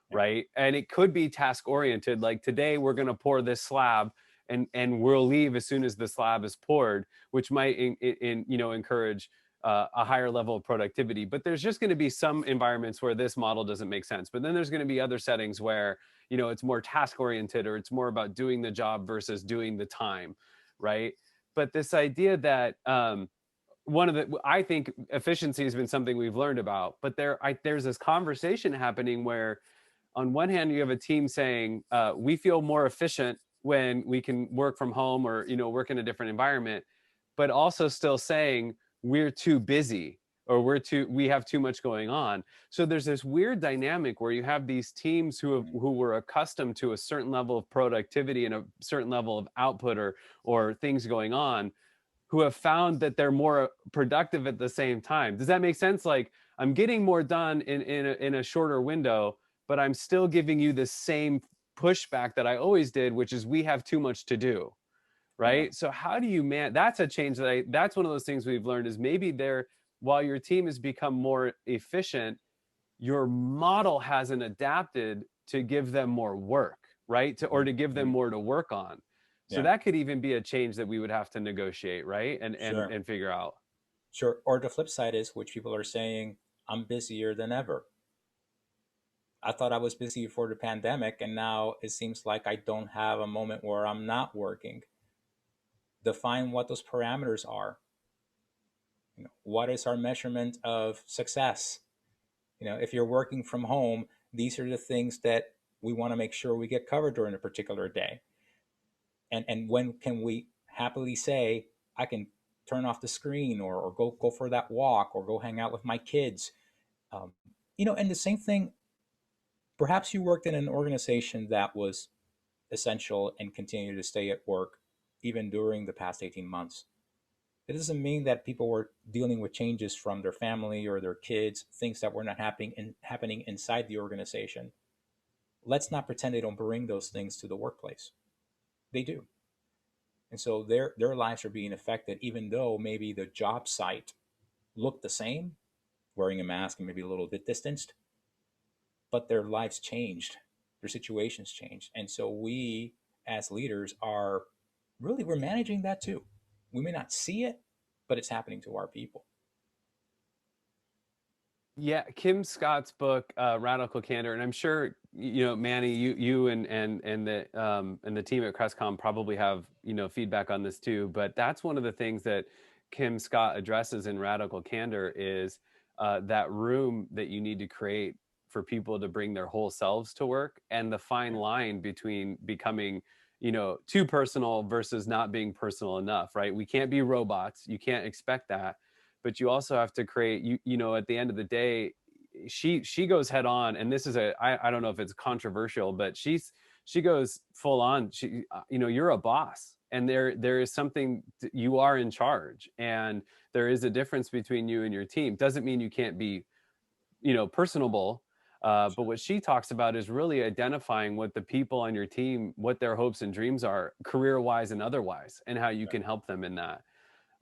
S2: Yeah.
S1: right? And it could be task oriented. Like today we're going to pour this slab and we'll leave as soon as the slab is poured, which might encourage a higher level of productivity. But there's just going to be some environments where this model doesn't make sense. But then there's going to be other settings where, it's more task oriented, or it's more about doing the job versus doing the time, right? But this idea that I think efficiency has been something we've learned about, but there's this conversation happening where on one hand, you have a team saying, we feel more efficient when we can work from home or, work in a different environment, but also still saying we're too busy or we have too much going on. So there's this weird dynamic where you have these teams who were accustomed to a certain level of productivity and a certain level of output or things going on, who have found that they're more productive at the same time. Does that make sense? Like I'm getting more done in a shorter window, but I'm still giving you the same pushback that I always did, which is we have too much to do, right?
S2: Yeah.
S1: So how do you that's a change that's one of those things we've learned is maybe while your team has become more efficient, your model hasn't adapted to give them more work, right? Or to give them more to work on. So
S2: Yeah.
S1: that could even be a change that we would have to negotiate, right?
S2: Sure.
S1: And figure out.
S2: Sure. Or the flip side is, which people are saying, I'm busier than ever. I thought I was busy before the pandemic, and now it seems like I don't have a moment where I'm not working. Define what those parameters are. What is our measurement of success? If you're working from home, these are the things that we want to make sure we get covered during a particular day. And when can we happily say, I can turn off the screen or go for that walk or go hang out with my kids? And the same thing, perhaps you worked in an organization that was essential and continued to stay at work even during the past 18 months. It doesn't mean that people were dealing with changes from their family or their kids, things that were not happening inside the organization. Let's not pretend they don't bring those things to the workplace. They do. And so their lives are being affected, even though maybe the job site looked the same, wearing a mask and maybe a little bit distanced, but their lives changed, their situations changed. And so we as leaders we're managing that too. We may not see it, but it's happening to our people.
S1: Yeah, Kim Scott's book, Radical Candor, and I'm sure Manny, you and the team at Crestcom probably have feedback on this too. But that's one of the things that Kim Scott addresses in Radical Candor is that room that you need to create for people to bring their whole selves to work, and the fine line between becoming too personal versus not being personal enough. Right? We can't be robots. You can't expect that. But you also have to create, at the end of the day, she goes head on, and this is I don't know if it's controversial, but she goes full on. You're a boss, and there is something, you are in charge, and there is a difference between you and your team. Doesn't mean you can't be, personable. But what she talks about is really identifying what the people on your team, what their hopes and dreams are, career-wise and otherwise, and how you can help them in that.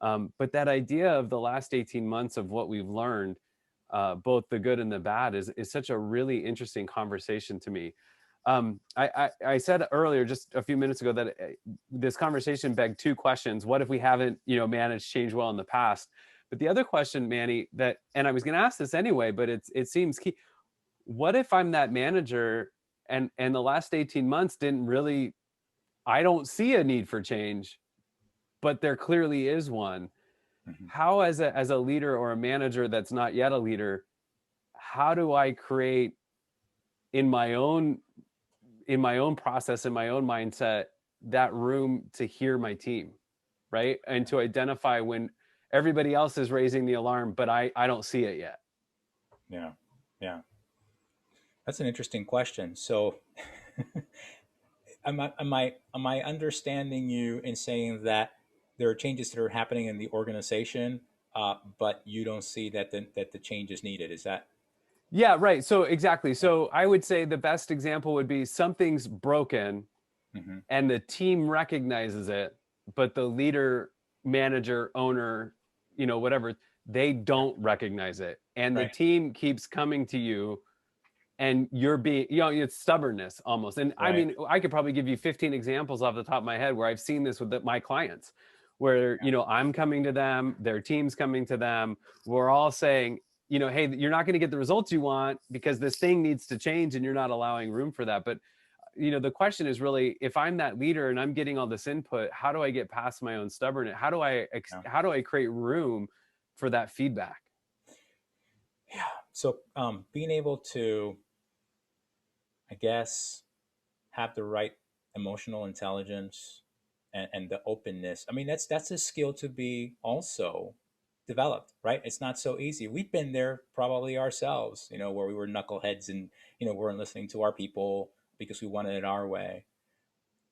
S1: But that idea of the last 18 months of what we've learned, both the good and the bad, is such a really interesting conversation to me. I said earlier, just a few minutes ago, that this conversation begged two questions. What if we haven't, managed change well in the past? But the other question, Manny, and I was going to ask this anyway, but it seems key. What if I'm that manager and the last 18 months I don't see a need for change, but there clearly is one.
S2: Mm-hmm.
S1: How, as a leader or a manager that's not yet a leader, how do I create in my own process, in my own mindset, that room to hear my team, right? And to identify when everybody else is raising the alarm, but I don't see it yet.
S2: Yeah. That's an interesting question. So am I understanding you in saying that there are changes that are happening in the organization, but you don't see that the change is needed. Is that?
S1: Yeah, right. So exactly.
S2: Yeah.
S1: So I would say the best example would be something's broken
S2: Mm-hmm.
S1: and the team recognizes it, but the leader, manager, owner, whatever, they
S2: Yeah.
S1: don't recognize it. And the
S2: Right.
S1: team keeps coming to you and you're being, it's stubbornness almost. And I
S2: Right.
S1: mean, I could probably give you 15 examples off the top of my head where I've seen this with my clients, where, I'm coming to them, their team's coming to them. We're all saying, hey, you're not going to get the results you want because this thing needs to change and you're not allowing room for that. But the question is really, if I'm that leader and I'm getting all this input, how do I get past my own stubbornness?
S2: Yeah.
S1: How do I create room for that feedback?
S2: Yeah. So being able to, I guess, have the right emotional intelligence and the openness. I mean, that's a skill to be also developed, right? It's not so easy. We've been there probably ourselves, where we were knuckleheads and weren't listening to our people because we wanted it our way.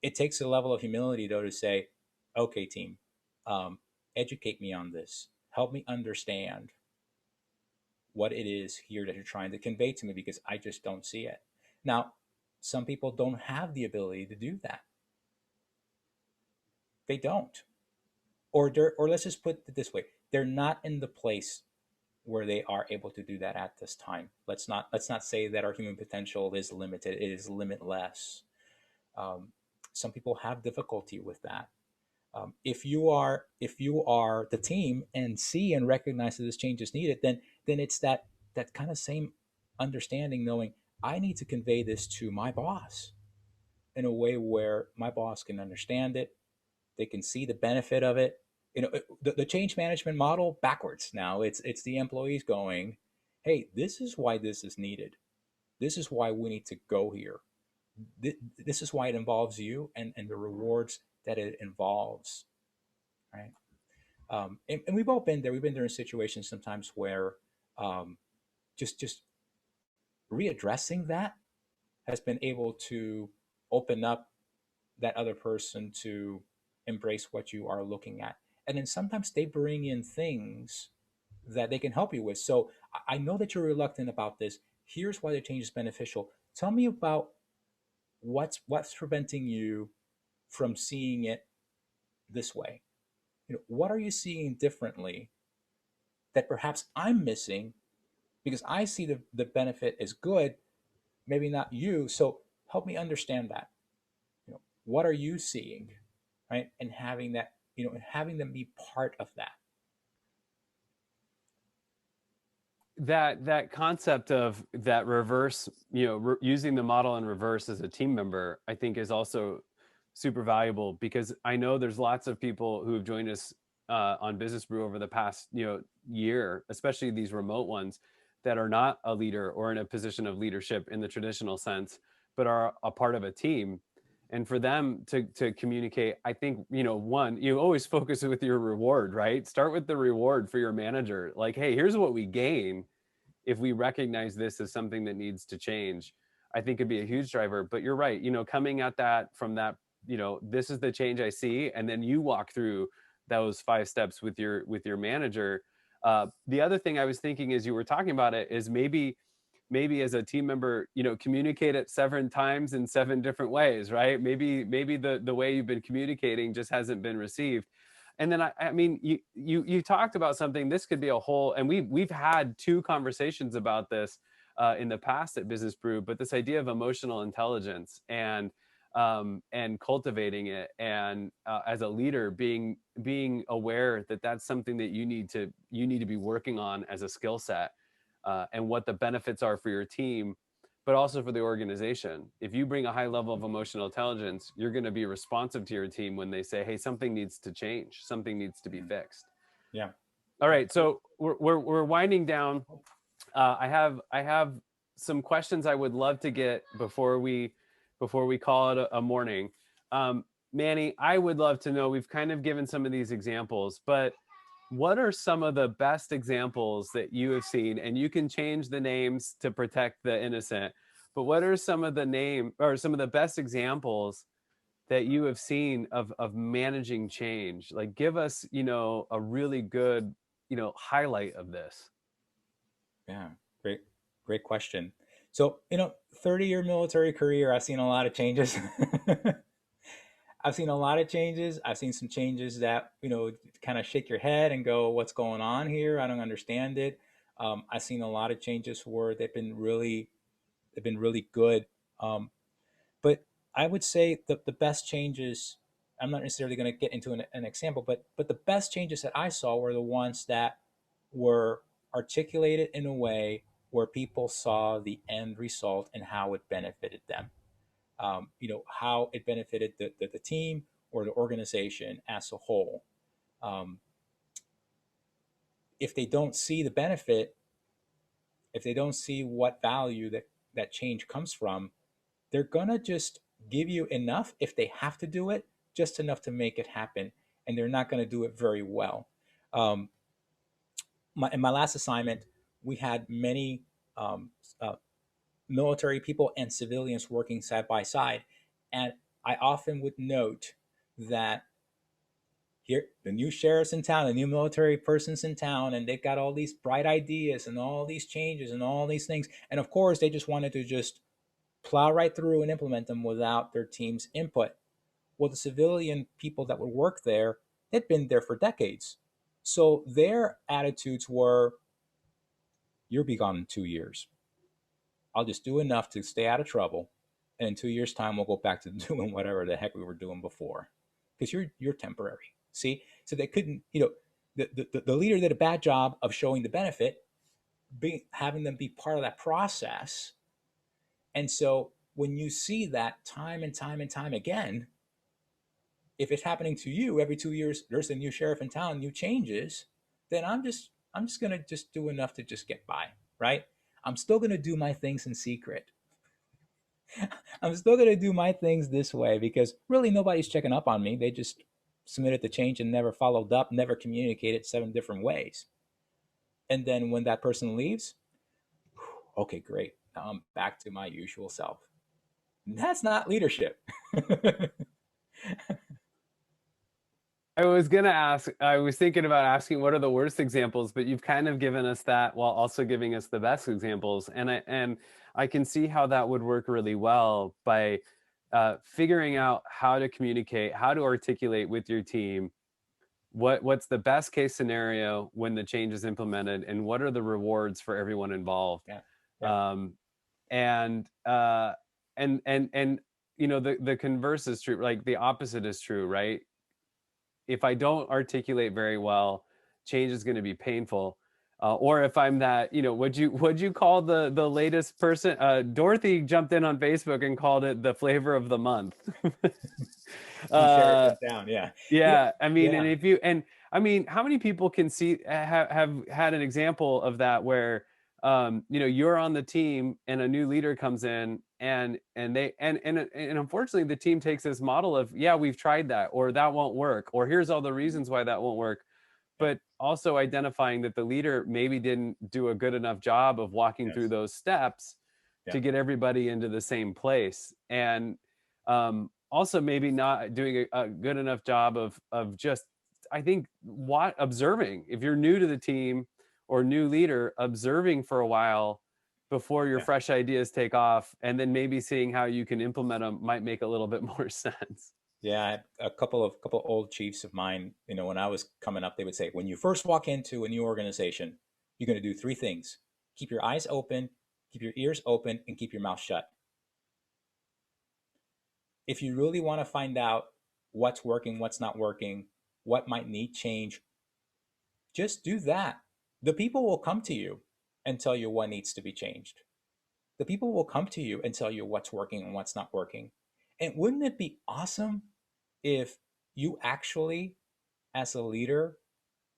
S2: It takes a level of humility though to say, okay, team, um, educate me on this, help me understand what it is here that you're trying to convey to me because I just don't see it. Now, some people don't have the ability to do that. They don't. Or let's just put it this way. They're not in the place where they are able to do that at this time. Let's not say that our human potential is limited. It is limitless. Um, some people have difficulty with that. If you are the team and see and recognize that this change is needed, then it's that kind of same understanding, knowing I need to convey this to my boss in a way where my boss can understand it, they can see the benefit of it. The change management model backwards now. It's the employees going, hey, this is why this is needed. This is why we need to go here. This is why it involves you and the rewards that it involves, right? And we've all been there. We've been there in situations sometimes where um, just readdressing that has been able to open up that other person to embrace what you are looking at. And then sometimes they bring in things that they can help you with. So I know that you're reluctant about this. Here's why the change is beneficial. Tell me about what's preventing you from seeing it this way. What are you seeing differently that perhaps I'm missing because I see the benefit is good, maybe not you. So help me understand that. What are you seeing, right? And having that, and having them be part of that.
S1: That concept of that reverse, using the model in reverse as a team member, I think is also super valuable, because I know there's lots of people who have joined us on Business Brew over the past year, especially these remote ones, that are not a leader or in a position of leadership in the traditional sense, but are a part of a team. And for them to communicate, I think, one, you always focus with your reward, right? Start with the reward for your manager. Like, hey, here's what we gain if we recognize this as something that needs to change. I think could be a huge driver. But you're right, coming at that from that, this is the change I see, and then you walk through those 5 steps with your manager. The other thing I was thinking as you were talking about it is maybe as a team member, communicate it 7 times in 7 different ways, right? Maybe the way you've been communicating just hasn't been received. And then I mean, you talked about something. This could be a whole, and we've had 2 conversations about this in the past at Business Brew, but this idea of emotional intelligence and cultivating it, and as a leader, being aware that that's something that you need to be working on as a skill set, and what the benefits are for your team, but also for the organization. If you bring a high level of emotional intelligence, you're going to be responsive to your team when they say, hey, something needs to change, something needs to be fixed.
S2: Yeah.
S1: All right, so we're winding down. I have some questions I would love to get before we call it a morning. Manny, I would love to know, we've kind of given some of these examples, but what are some of the best examples that you have seen? And you can change the names to protect the innocent, but what are some of the best examples that you have seen of managing change? Like, give us, a really good highlight of this?
S2: Yeah, great question. So, 30-year military career, I've seen a lot of changes. I've seen a lot of changes. I've seen some changes that, kind of shake your head and go, what's going on here? I don't understand it. I've seen a lot of changes where they've been really good. But I would say the best changes, I'm not necessarily going to get into an example, but the best changes that I saw were the ones that were articulated in a way where people saw the end result and how it benefited them. How it benefited the team or the organization as a whole. Um, if they don't see the benefit, if they don't see what value that change comes from, they're gonna just give you enough if they have to do it, just enough to make it happen, and they're not gonna do it very well. Um, in my last assignment, we had many um, uh, military people and civilians working side by side, and I often would note that here the new sheriff's in town, the new military person's in town, and they've got all these bright ideas and all these changes and all these things, and of course they just wanted to just plow right through and implement them without their team's input. Well, the civilian people that would work there, they'd been there for decades. So their attitudes were, you'll be gone in 2 years. I'll just do enough to stay out of trouble. And in 2 years' time, we'll go back to doing whatever the heck we were doing before. Because you're temporary. See? So they couldn't, the leader did a bad job of showing the benefit, having them be part of that process. And so when you see that time and time and time again, if it's happening to you every 2 years, there's a new sheriff in town, new changes, then I'm just gonna just do enough to just get by, right? I'm still gonna do my things in secret. I'm still gonna do my things this way because really nobody's checking up on me. They just submitted the change and never followed up, never communicated 7 different ways. And then when that person leaves, okay, great. Now I'm back to my usual self. That's not leadership.
S1: I was thinking about asking what are the worst examples, but you've kind of given us that while also giving us the best examples. And I can see how that would work really well by figuring out how to communicate, how to articulate with your team what's the best case scenario when the change is implemented, and what are the rewards for everyone involved.
S2: Yeah. Yeah.
S1: Um, and the converse is true, like the opposite is true, right? If I don't articulate very well, change is going to be painful. Or if I'm that, would you call the latest person? Dorothy jumped in on Facebook and called it the flavor of the month.
S2: New sheriff
S1: uh,
S2: in town. Yeah.
S1: yeah, I mean,
S2: Yeah.
S1: how many people can see have had an example of that where you're on the team and a new leader comes in and unfortunately the team takes this model of, yeah, we've tried that, or that won't work, or here's all the reasons why that won't work,
S2: Yeah.
S1: but also identifying that the leader maybe didn't do a good enough job of walking through
S2: Yes.
S1: those steps
S2: Yeah.
S1: to get everybody into the same place. And also maybe not doing a good enough job of just, I think, what observing, if you're new to the team or new leader, observing for a while before your
S2: Yeah.
S1: fresh ideas take off, and then maybe seeing how you can implement them might make a little bit more sense.
S2: Yeah. A couple old chiefs of mine, when I was coming up, they would say, when you first walk into a new organization, you're going to do three things: keep your eyes open, keep your ears open, and keep your mouth shut. If you really want to find out what's working, what's not working, what might need change, just do that. The people will come to you and tell you what needs to be changed. The people will come to you and tell you what's working and what's not working. And wouldn't it be awesome if you actually, as a leader,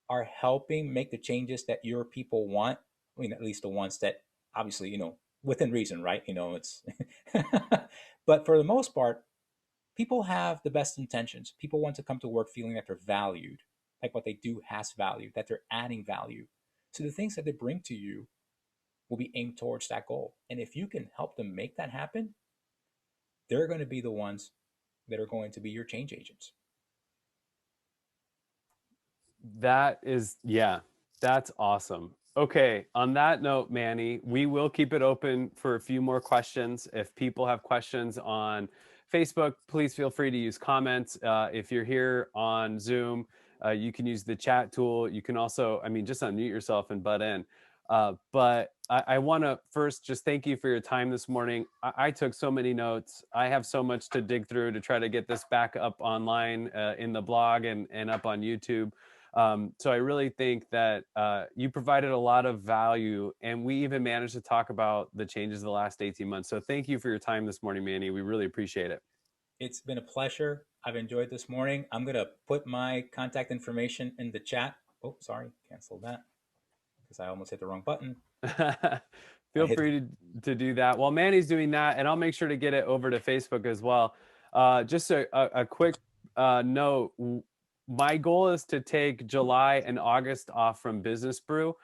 S2: are helping make the changes that your people want? I mean, at least the ones that obviously, within reason, right? It's, but for the most part, people have the best intentions. People want to come to work feeling that they're valued, like what they do has value, that they're adding value. So the things that they bring to you will be aimed towards that goal. And if you can help them make that happen, they're going to be the ones that are going to be your change agents.
S1: That is, yeah. That's awesome. Okay, on that note, Manny, we will keep it open for a few more questions. If people have questions on Facebook, please feel free to use comments. If you're here on Zoom, you can use the chat tool. You can also, I mean, just unmute yourself and butt in. But I want to first just thank you for your time this morning. I took so many notes. I have so much to dig through to try to get this back up online in the blog and up on YouTube. So I really think that you provided a lot of value, and we even managed to talk about the changes of the last 18 months. So thank you for your time this morning, Manny. We really appreciate it.
S2: It's been a pleasure. I've enjoyed this morning. I'm going to put my contact information in the chat. Oh, sorry, cancel that because I almost hit the wrong button.
S1: Feel free to do that. While Manny's doing that, and I'll make sure to get it over to Facebook as well. Just a quick note. My goal is to take July and August off from Business Brew.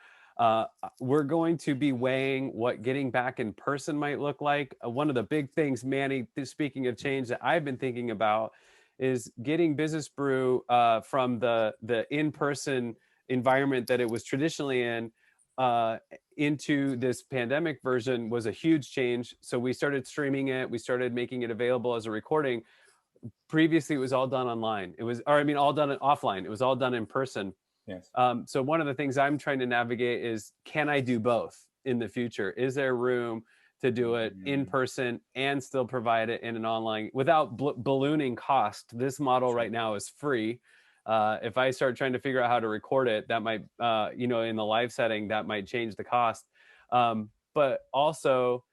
S1: We're going to be weighing what getting back in person might look like. One of the big things, Manny, speaking of change, that I've been thinking about is getting Business Brew from the in-person environment that it was traditionally in into this pandemic version was a huge change. So we started streaming it. We started making it available as a recording. Previously, it was all done online. It was, or I mean, all done offline. It was all done in person.
S2: Yes.
S1: So one of the things I'm trying to navigate is, can I do both in the future? Is there room to do it in person and still provide it in an online without ballooning cost? This model right now is free. If I start trying to figure out how to record it, that might, in the live setting, that might change the cost. But also,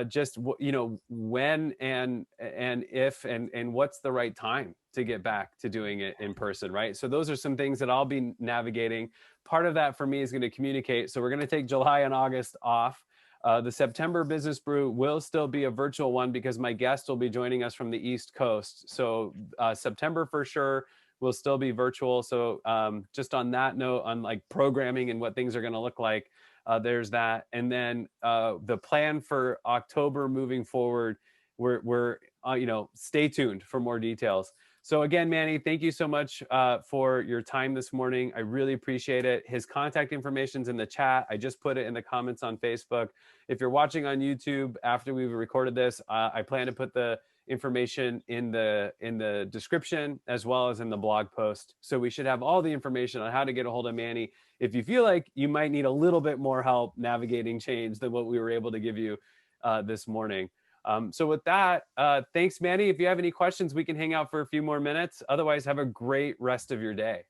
S1: just when and if and what's the right time to get back to doing it in person, right? So those are some things that I'll be navigating. Part of that for me is going to communicate. So we're going to take July and August off. The September Business Brew will still be a virtual one because my guest will be joining us from the East Coast. So September for sure will still be virtual. So just on that note, on like programming and what things are going to look like, there's that. And then the plan for October moving forward, we're stay tuned for more details. So again, Manny, thank you so much for your time this morning. I really appreciate it. His contact information's in the chat. I just put it in the comments on Facebook. If you're watching on YouTube after we've recorded this, I plan to put the information in the description as well as in the blog post. So we should have all the information on how to get a hold of Manny if you feel like you might need a little bit more help navigating change than what we were able to give you this morning. So with that, thanks, Manny. If you have any questions, we can hang out for a few more minutes. Otherwise, have a great rest of your day.